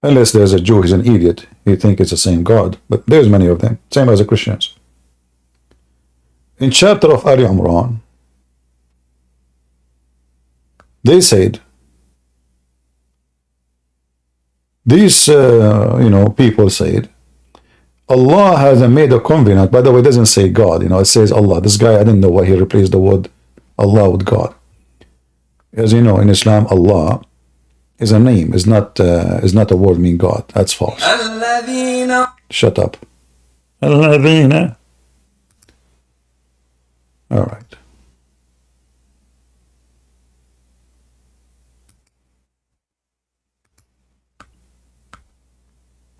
Unless there's a Jew, he's an idiot. He thinks it's the same God. But there's many of them. Same as the Christians. In chapter of Ali Imran, they said, these people said, Allah has made a covenant. By the way, it doesn't say God, it says Allah. This guy, I didn't know why he replaced the word Allah with God. As you know, in Islam, Allah is a name, is not a word mean God. That's false. Shut up. Alladhina. All right.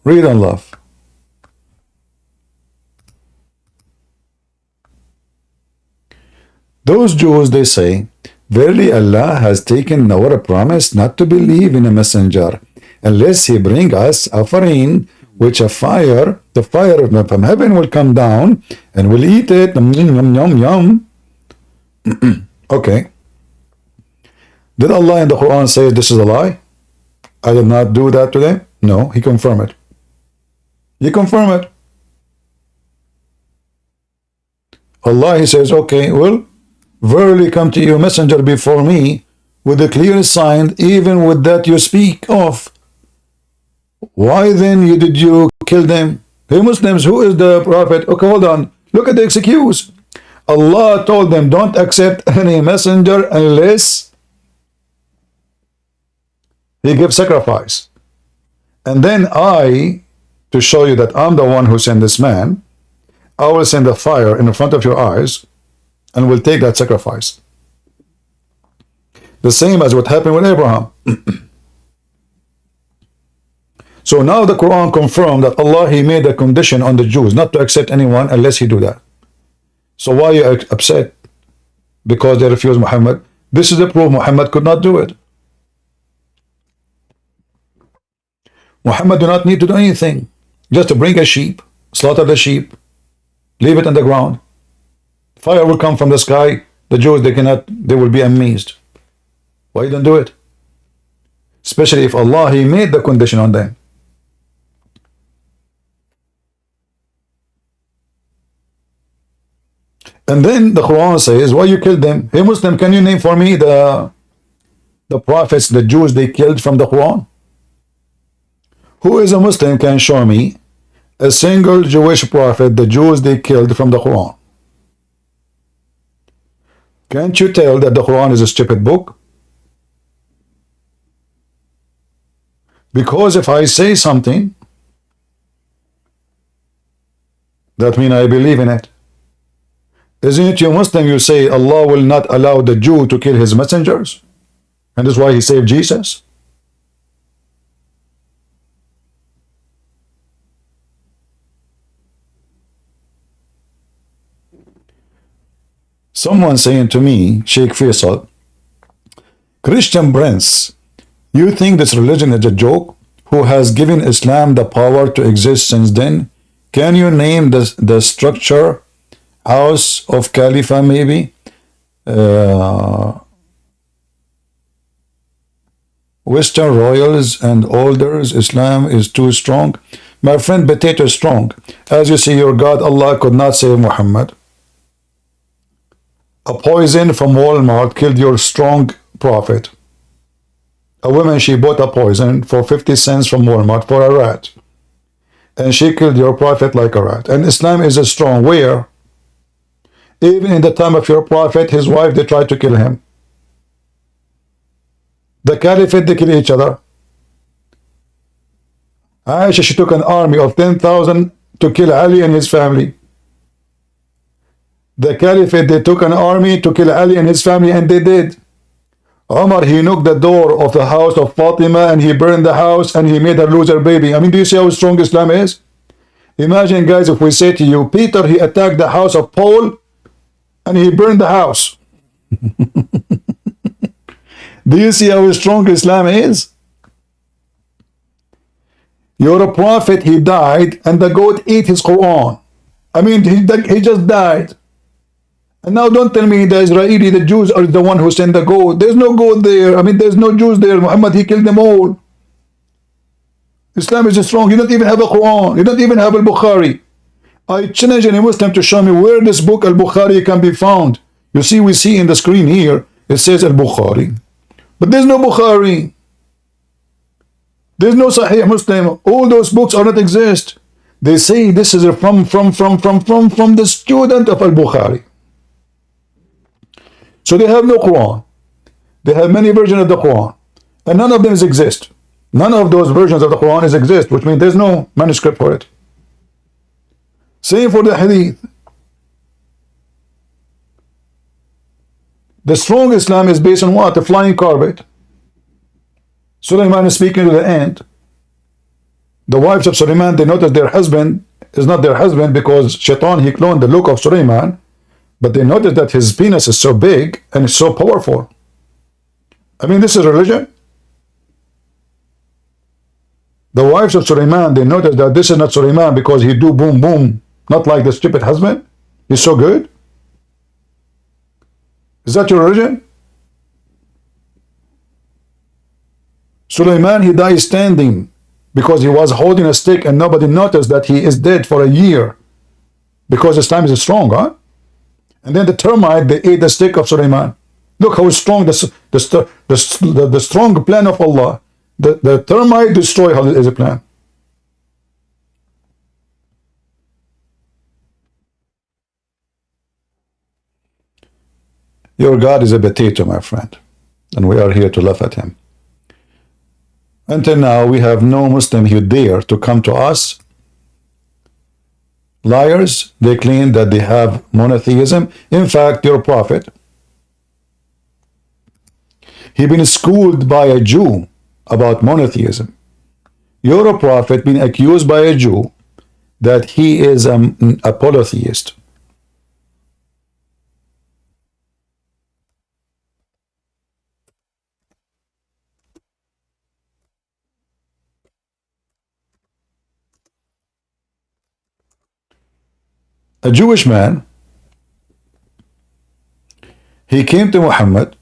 Read and love. Those Jews, they say, verily Allah has taken our promise not to believe in a messenger unless he bring us offering, which the fire from heaven will come down and will eat it. Yum, yum, yum. Okay. Did Allah in the Quran say this is a lie? I did not do that to them? No, he confirmed it. He confirmed it. Allah, he says, okay, well, verily come to you messenger before me with a clear sign, even with that you speak of. Why then did you kill them? Hey Muslims, who is the prophet? Okay, hold on. Look at the excuse. Allah told them, don't accept any messenger unless he gives sacrifice. And then to show you that I'm the one who sent this man, I will send a fire in front of your eyes and will take that sacrifice. The same as what happened with Abraham. So now the Quran confirmed that Allah, he made a condition on the Jews not to accept anyone unless he do that. So why are you upset? Because they refused Muhammad. This is the proof Muhammad could not do it. Muhammad do not need to do anything. Just to bring a sheep, slaughter the sheep, leave it on the ground. Fire will come from the sky. The Jews, they will be amazed. Why don't do it? Especially if Allah, He made the condition on them. And then the Quran says, why you killed them? Hey Muslim, can you name for me the prophets, the Jews they killed from the Quran? Who is a Muslim can show me a single Jewish prophet the Jews they killed from the Quran? Can't you tell that the Quran is a stupid book? Because if I say something, that means I believe in it. Isn't it you Muslim, you say Allah will not allow the Jew to kill his messengers? And that's why he saved Jesus? Someone saying to me, Sheikh Faisal, Christian Prince, you think this religion is a joke? Who has given Islam the power to exist since then? Can you name the structure? House of Khalifa, maybe? Western royals and elders, Islam is too strong. My friend, potato is strong. As you see, your God, Allah, could not save Muhammad. A poison from Walmart killed your strong prophet. A woman, she bought a poison for 50 cents from Walmart for a rat. And she killed your prophet like a rat. And Islam is a strong. Where? Even in the time of your prophet, his wife, they tried to kill him. The caliphate, they kill each other. Aisha, she took an army of 10,000 to kill Ali and his family. The caliphate, they took an army to kill Ali and his family, and they did. Omar, he knocked the door of the house of Fatima and he burned the house and he made her lose her baby. I mean, do you see how strong Islam is? Imagine, guys, if we say to you, Peter, he attacked the house of Paul and he burned the house. Do you see how strong Islam is? Your prophet, he died and the goat ate his Quran. I mean, he just died. And now don't tell me the Israeli, the Jews are the one who sent the goat. There's no goat there. I mean, there's no Jews there. Muhammad, he killed them all. Islam is strong. You don't even have a Quran. You don't even have al-Bukhari. I challenge any Muslim to show me where this book al-Bukhari can be found. You see, we see in the screen here, it says al-Bukhari. But there's no Bukhari. There's no Sahih Muslim. All those books are not exist. They say this is from the student of al-Bukhari. So they have no Quran. They have many versions of the Quran. And none of them exist. None of those versions of the Quran exist, which means there's no manuscript for it. Same for the Hadith. The strong Islam is based on what? The flying carpet. Sulaiman is speaking to the ant. The wives of Sulaiman, they notice their husband is not their husband because Shaitan, he cloned the look of Sulaiman. But they notice that his penis is so big and it's so powerful. I mean, this is religion. The wives of Sulaiman, they notice that this is not Sulaiman because he do boom boom, not like the stupid husband. He's so good. Is that your religion? Sulaiman, he died standing because he was holding a stick and nobody noticed that he is dead for a year because his time is strong, huh? And then the termite, they ate the stick of Sulaiman. Look how strong the strong plan of Allah. The termite destroy his plan. Your God is a potato, my friend. And we are here to laugh at him. Until now, we have no Muslim who dare to come to us. Liars, they claim that they have monotheism. In fact, your prophet, he been schooled by a Jew about monotheism. Your prophet been accused by a Jew that he is a polytheist. A Jewish man, he came to Muhammad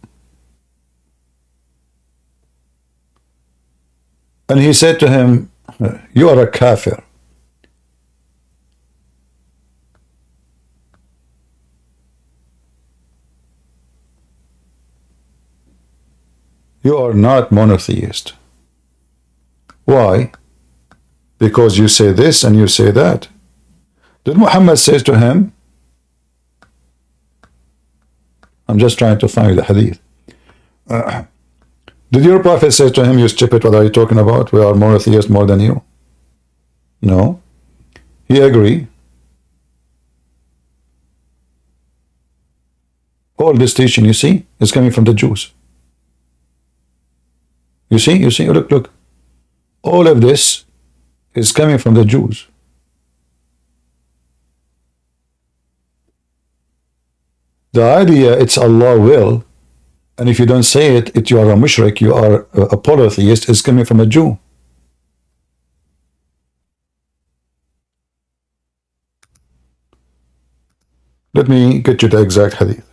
and he said to him, you are a kafir. You are not monotheist. Why? Because you say this and you say that. Did Muhammad say to him, I'm just trying to find the hadith. Did your prophet say to him, you stupid, what are you talking about? We are monotheists more than you. No. He agreed. All this teaching, you see, is coming from the Jews. You see, look. All of this is coming from the Jews. The idea, it's Allah will, and if you don't say it, you are a mushrik, you are a polytheist, is coming from a Jew. Let me get you the exact hadith.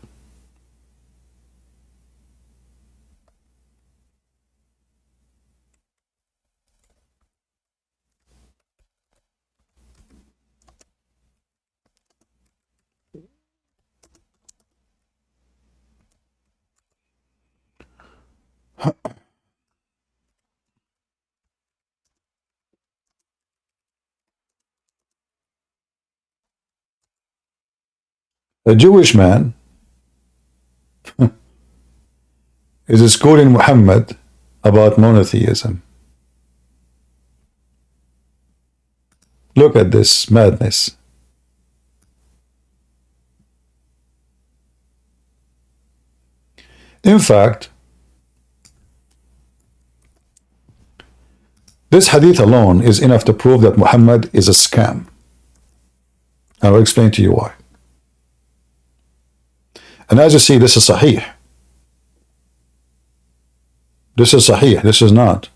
A Jewish man is schooling Muhammad about monotheism. Look at this madness. In fact, this hadith alone is enough to prove that Muhammad is a scam. I will explain to you why. And as you see, this is sahih. This is sahih. This is not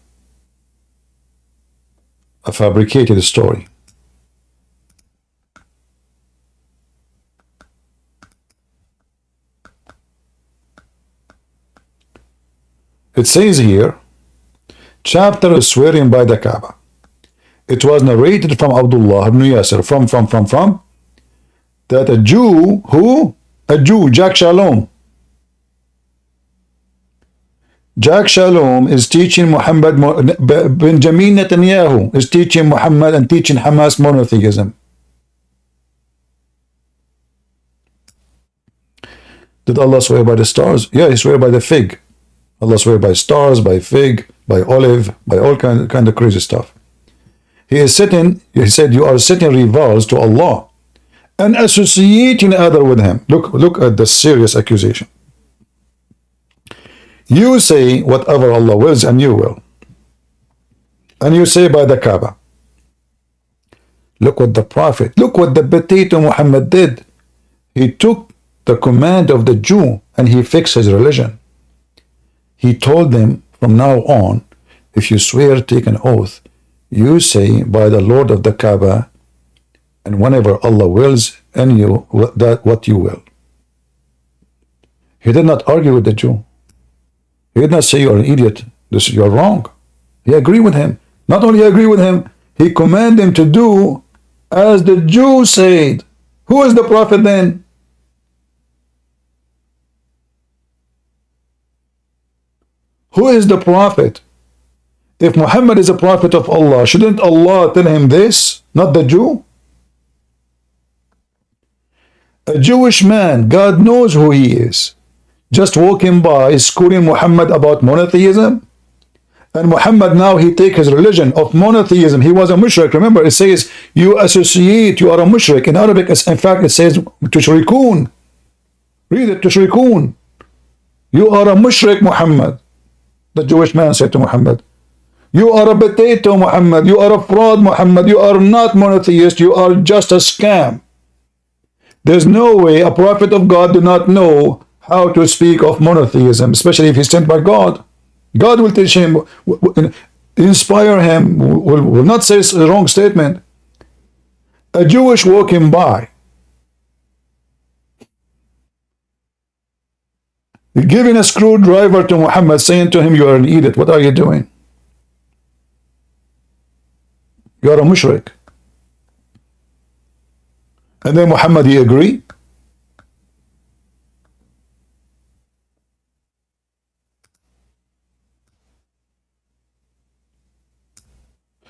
a fabricated story. It says here, chapter swearing by the Kaaba. It was narrated from Abdullah ibn Yasir, from, that a Jew, who? A Jew, Jack Shalom. Jack Shalom is teaching Muhammad, Benjamin Netanyahu is teaching Muhammad and teaching Hamas monotheism. Did Allah swear by the stars? Yeah, he swear by the fig. Allah swear by stars, by fig, by olive, by all kind of crazy stuff. He said, you are setting rivals to Allah and associating other with him. Look at the serious accusation. You say whatever Allah wills, and you will. And you say by the Kaaba. Look what the Prophet, look what the potato Muhammad did. He took the command of the Jew and he fixed his religion. He told them, from now on, if you swear, take an oath, you say by the Lord of the Kaaba, and whenever Allah wills, and you what you will. He did not argue with the Jew. He did not say you're an idiot, you're wrong. He agreed with him. Not only agree with him, he commanded him to do as the Jew said. Who is the Prophet then? Who is the Prophet? If Muhammad is a prophet of Allah, shouldn't Allah tell him this, not the Jew? A Jewish man, God knows who he is, just walking by, schooling Muhammad about monotheism. And Muhammad now, he take his religion of monotheism. He was a mushrik. Remember, it says, you associate, you are a mushrik. In Arabic, in fact, it says, tushrikun. Read it, tushrikun. You are a mushrik, Muhammad. The Jewish man said to Muhammad, you are a potato, Muhammad. You are a fraud, Muhammad. You are not monotheist. You are just a scam. There's no way a prophet of God do not know how to speak of monotheism, especially if he's sent by God. God will teach him, inspire him, will not say a wrong statement. A Jewish walking by, Giving a screwdriver to Muhammad, saying to him, you are an idiot. What are you doing? You are a mushrik. And then Muhammad, he agreed.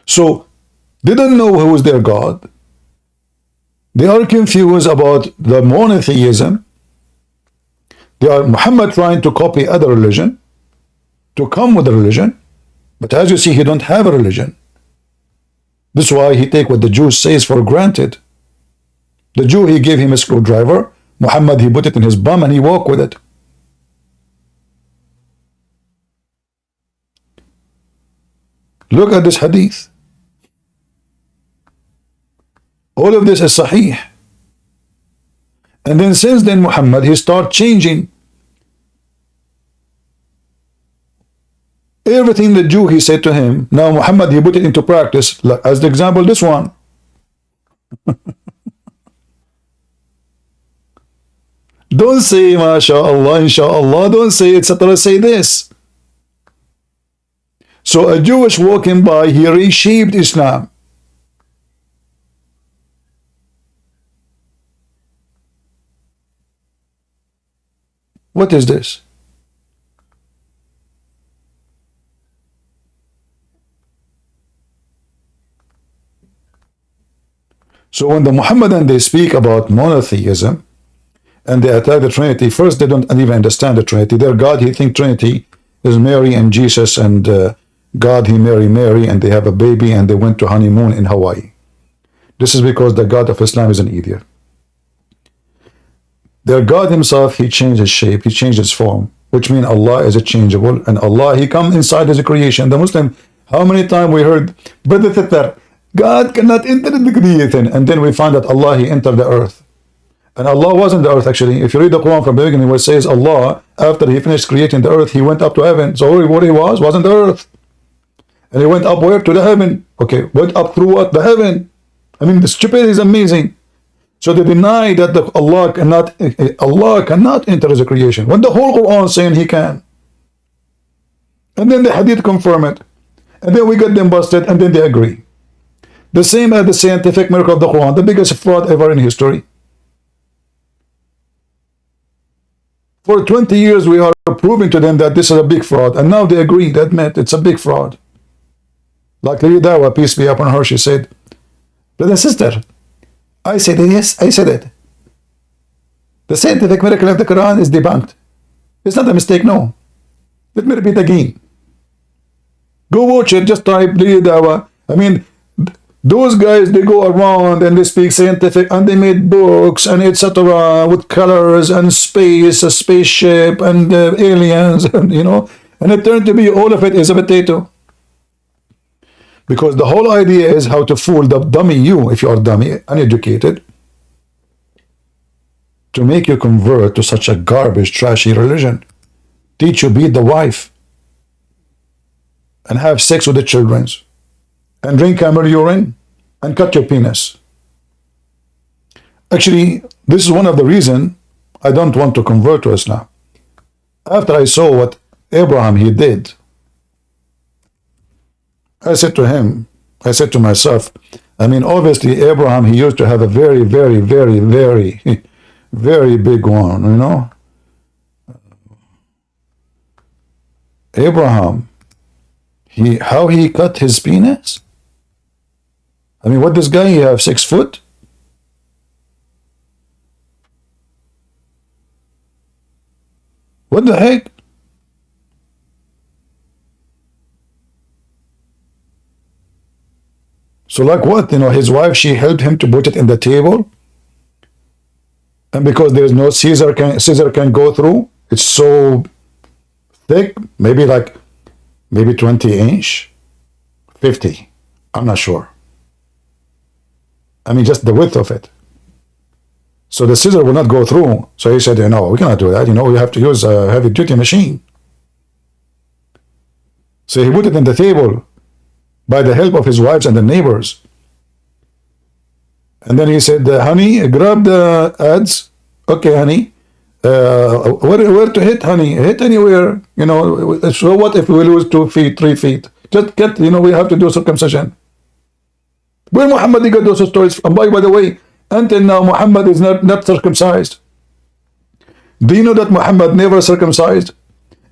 So, they don't know who is their God. They are confused about the monotheism. They are Muhammad trying to copy other religion, to come with a religion. But as you see, he don't have a religion. That's why he take what the Jew says for granted. The Jew, he gave him a screwdriver. Muhammad, he put it in his bum and he walked with it. Look at this hadith. All of this is sahih. And then since then, Muhammad, he start changing everything the Jew, he said to him. Now Muhammad, he put it into practice. Like, as the example, this one. Don't say, MashaAllah, inshallah. Don't say, etc. Say this. So a Jewish walking by, he reshaped Islam. What is this? So when the Muhammadan, they speak about monotheism and they attack the Trinity, first they don't even understand the Trinity. Their God, he think Trinity is Mary and Jesus, and God, he marry Mary, and they have a baby, and they went to honeymoon in Hawaii. This is because the God of Islam is an idiot. Their God himself, he changed his shape, he changed his form, which means Allah is a changeable, and Allah, he come inside his creation. The Muslim, how many times we heard, Brother, God cannot enter the creation, and then we find that Allah, he entered the earth. And Allah wasn't the earth, actually. If you read the Quran from the beginning, where it says Allah, after he finished creating the earth, he went up to heaven. So what he was wasn't the earth. And he went up where? To the heaven. Okay, went up through what? The heaven. I mean, the stupidity is amazing. So they deny that Allah cannot enter his creation, when the whole Quran is saying he can. And then the hadith confirm it. And then we get them busted, and then they agree. The same as the scientific miracle of the Quran, the biggest fraud ever in history. For 20 years we are proving to them that this is a big fraud, and now they agree, they admit it's a big fraud. Like Lady Dawa, peace be upon her, she said, brother, sister, I said it, yes, I said it. The scientific miracle of the Quran is debunked. It's not a mistake, no. Let me repeat again. Go watch it, just type Lady Dawa. I mean, those guys, they go around and they speak scientific, and they made books and etc. with colors and space, a spaceship and aliens, and and it turned to be all of it is a potato. Because the whole idea is how to fool the dummy you, if you are dummy, uneducated, to make you convert to such a garbage, trashy religion. Teach you beat the wife and have sex with the children, and drink camel urine, and cut your penis. Actually, this is one of the reasons I don't want to convert to Islam. After I saw what Abraham, he did, I said to him, I said to myself, I mean, obviously, Abraham, he used to have a very, very, very, very, very big one, Abraham, how he cut his penis? I mean, what this guy, he have 6 foot? What the heck? So like what? His wife, she helped him to put it in the table. And because there is no scissor can go through, it's so thick, maybe 20 inch, 50. I'm not sure. I mean, just the width of it. So the scissor will not go through. So he said, no, we cannot do that. We have to use a heavy duty machine. So he put it in the table by the help of his wives and the neighbors. And then he said, honey, grab the ads. Okay, honey. Where to hit, honey? Hit anywhere. You know. So what if we lose 2 feet, 3 feet? Just get. You know, we have to do circumcision. Where Muhammad got those stories from? By the way, until now Muhammad is not circumcised. Do you know that Muhammad never circumcised?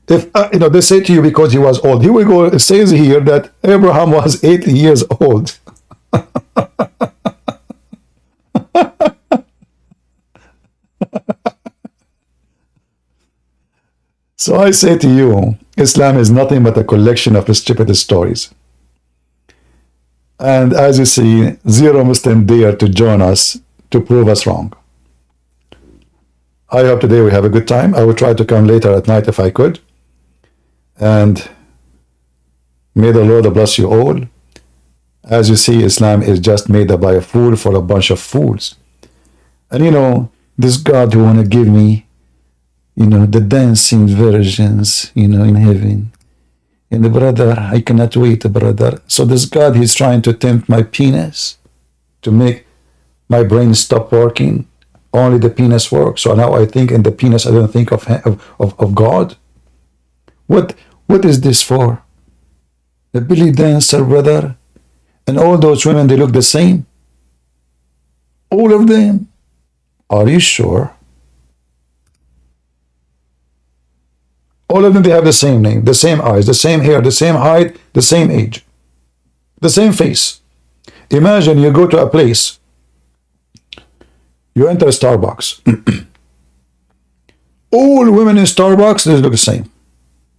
If you know, they say to you because he was old. Here we go. It says here that Abraham was 80 years old. So I say to you, Islam is nothing but a collection of stupid stories. And as you see, zero Muslim dare to join us to prove us wrong. I hope today we have a good time. I will try to come later at night if I could. And may the Lord bless you all. As you see, Islam is just made up by a fool for a bunch of fools. And you know, this God who want to give me, you know, the dancing virgins, you know, in heaven. And the brother, I cannot wait, brother. So this God, he's trying to tempt my penis to make my brain stop working. Only the penis works. So now I think in the penis, I don't think of God. What is this for? The belly dancer, brother. And all those women, they look the same. All of them. Are you sure? All of them, they have the same name, the same eyes, the same hair, the same height, the same age, the same face. Imagine you go to a place, you enter a Starbucks. All women in Starbucks, they look the same.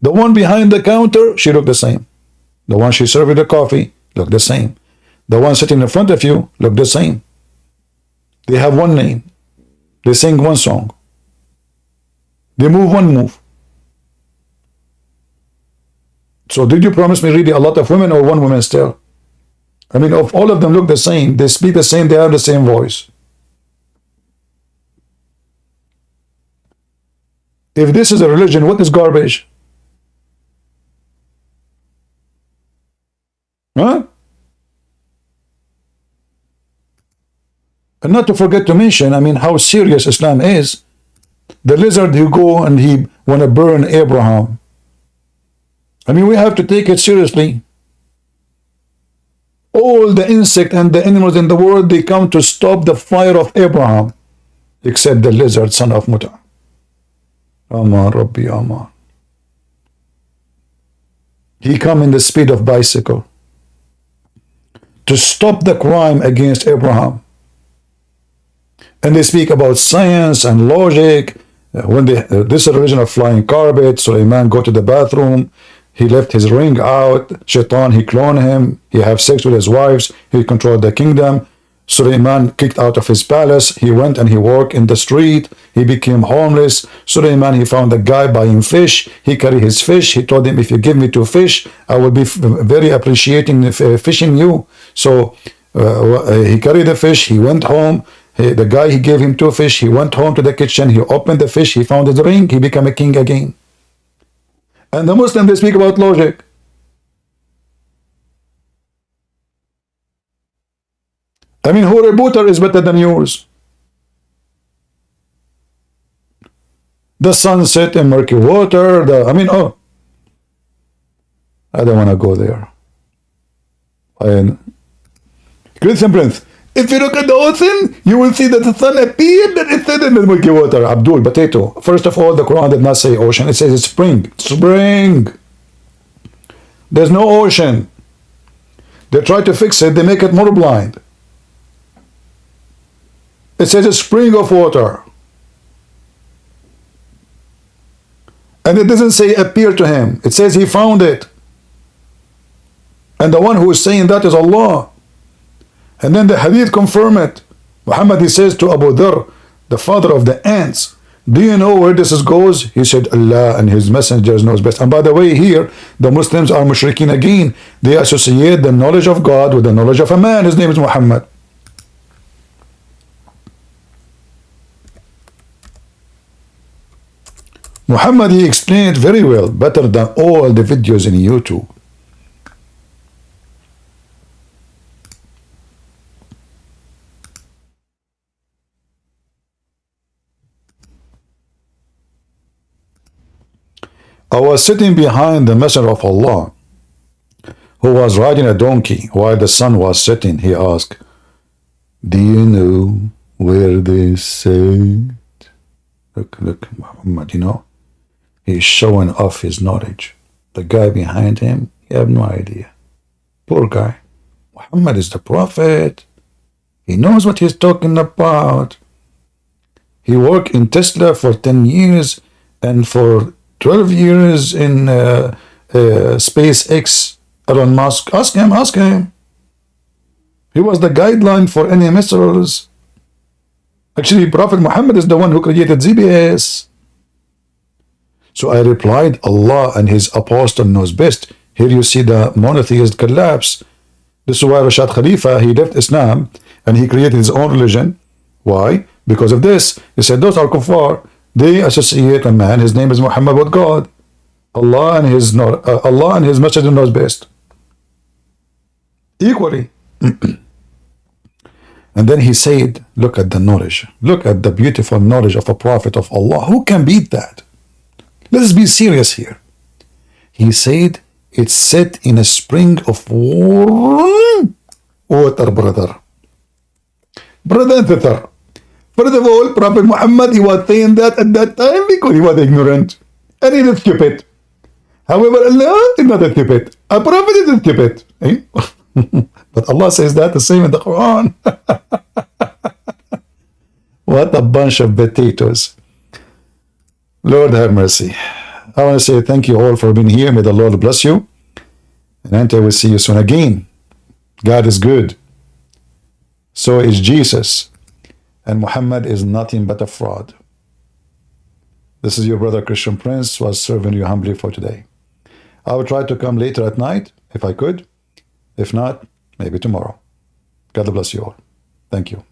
The one behind the counter, she look the same. The one she served the coffee, look the same. The one sitting in front of you, look the same. They have one name. They sing one song. They move one move. So did you promise me really a lot of women or one woman still? I mean, if all of them look the same, they speak the same, they have the same voice. If this is a religion, what is garbage? Huh? And not to forget to mention, I mean, how serious Islam is. The lizard who go and he want to burn Abraham. I mean, we have to take it seriously. All the insects and the animals in the world, they come to stop the fire of Abraham, except the lizard, son of Muta. Aman, Rabbi, Aman. He come in the speed of bicycle to stop the crime against Abraham. And they speak about science and logic. When this religion of flying carpet, Suleiman go to the bathroom. He left his ring out. Shaitan, he cloned him. He have sex with his wives. He controlled the kingdom. Suleiman kicked out of his palace. He went and he worked in the street. He became homeless. Suleiman, he found a guy buying fish. He carried his fish. He told him, if you give me 2 fish, I will be very appreciating fishing you. So he carried the fish. He went home. The guy, he gave him 2 fish. He went home to the kitchen. He opened the fish. He found his ring. He became a king again. And the Muslims, they speak about logic. I mean, whose rebooter is better than yours? The sunset in murky water. I don't want to go there. Christian Prince, if you look at the ocean, you will see that the sun appeared and it said in the murky water. Abdul, potato. First of all, the Quran did not say ocean. It says it's spring. Spring. There's no ocean. They try to fix it. They make it more blind. It says a spring of water. And it doesn't say appear to him. It says he found it. And the one who is saying that is Allah. And then the hadith confirm it. Muhammad, he says to Abu Dhar, the father of the ants, do you know where this goes? He said, Allah and his messengers knows best. And by the way, here, the Muslims are mushrikeen again. They associate the knowledge of God with the knowledge of a man. His name is Muhammad. Muhammad, he explained it very well, better than all the videos in YouTube. I was sitting behind the Messenger of Allah, who was riding a donkey while the sun was setting. He asked, do you know where they said? Look, Muhammad, you know, he's showing off his knowledge. The guy behind him, he have no idea. Poor guy. Muhammad is the prophet. He knows what he's talking about. He worked in Tesla for 10 years and for 12 years in SpaceX. Elon Musk. Ask him. He was the guideline for any missiles. Actually, Prophet Muhammad is the one who created GPS. So I replied, Allah and his apostle knows best. Here you see the monotheist collapse. This is why Rashad Khalifa, he left Islam and he created his own religion. Why? Because of this. He said, those are kuffar. They associate a man, his name is Muhammad, with God. Allah and his messenger knows best. Equally. And then he said, look at the knowledge. Look at the beautiful knowledge of a prophet of Allah. Who can beat that? Let us be serious here. He said, it's set in a spring of water, brother. Brother and sister. First of all, Prophet Muhammad, he was saying that at that time because he was ignorant. And he was stupid. However, Allah is not stupid. A prophet is stupid. Eh? But Allah says that the same in the Quran. What a bunch of potatoes. Lord have mercy. I want to say thank you all for being here. May the Lord bless you. And until we see you soon again. God is good. So is Jesus. And Muhammad is nothing but a fraud. This is your brother Christian Prince, was serving you humbly for today. I will try to come later at night, if I could. If not, maybe tomorrow. God bless you all. Thank you.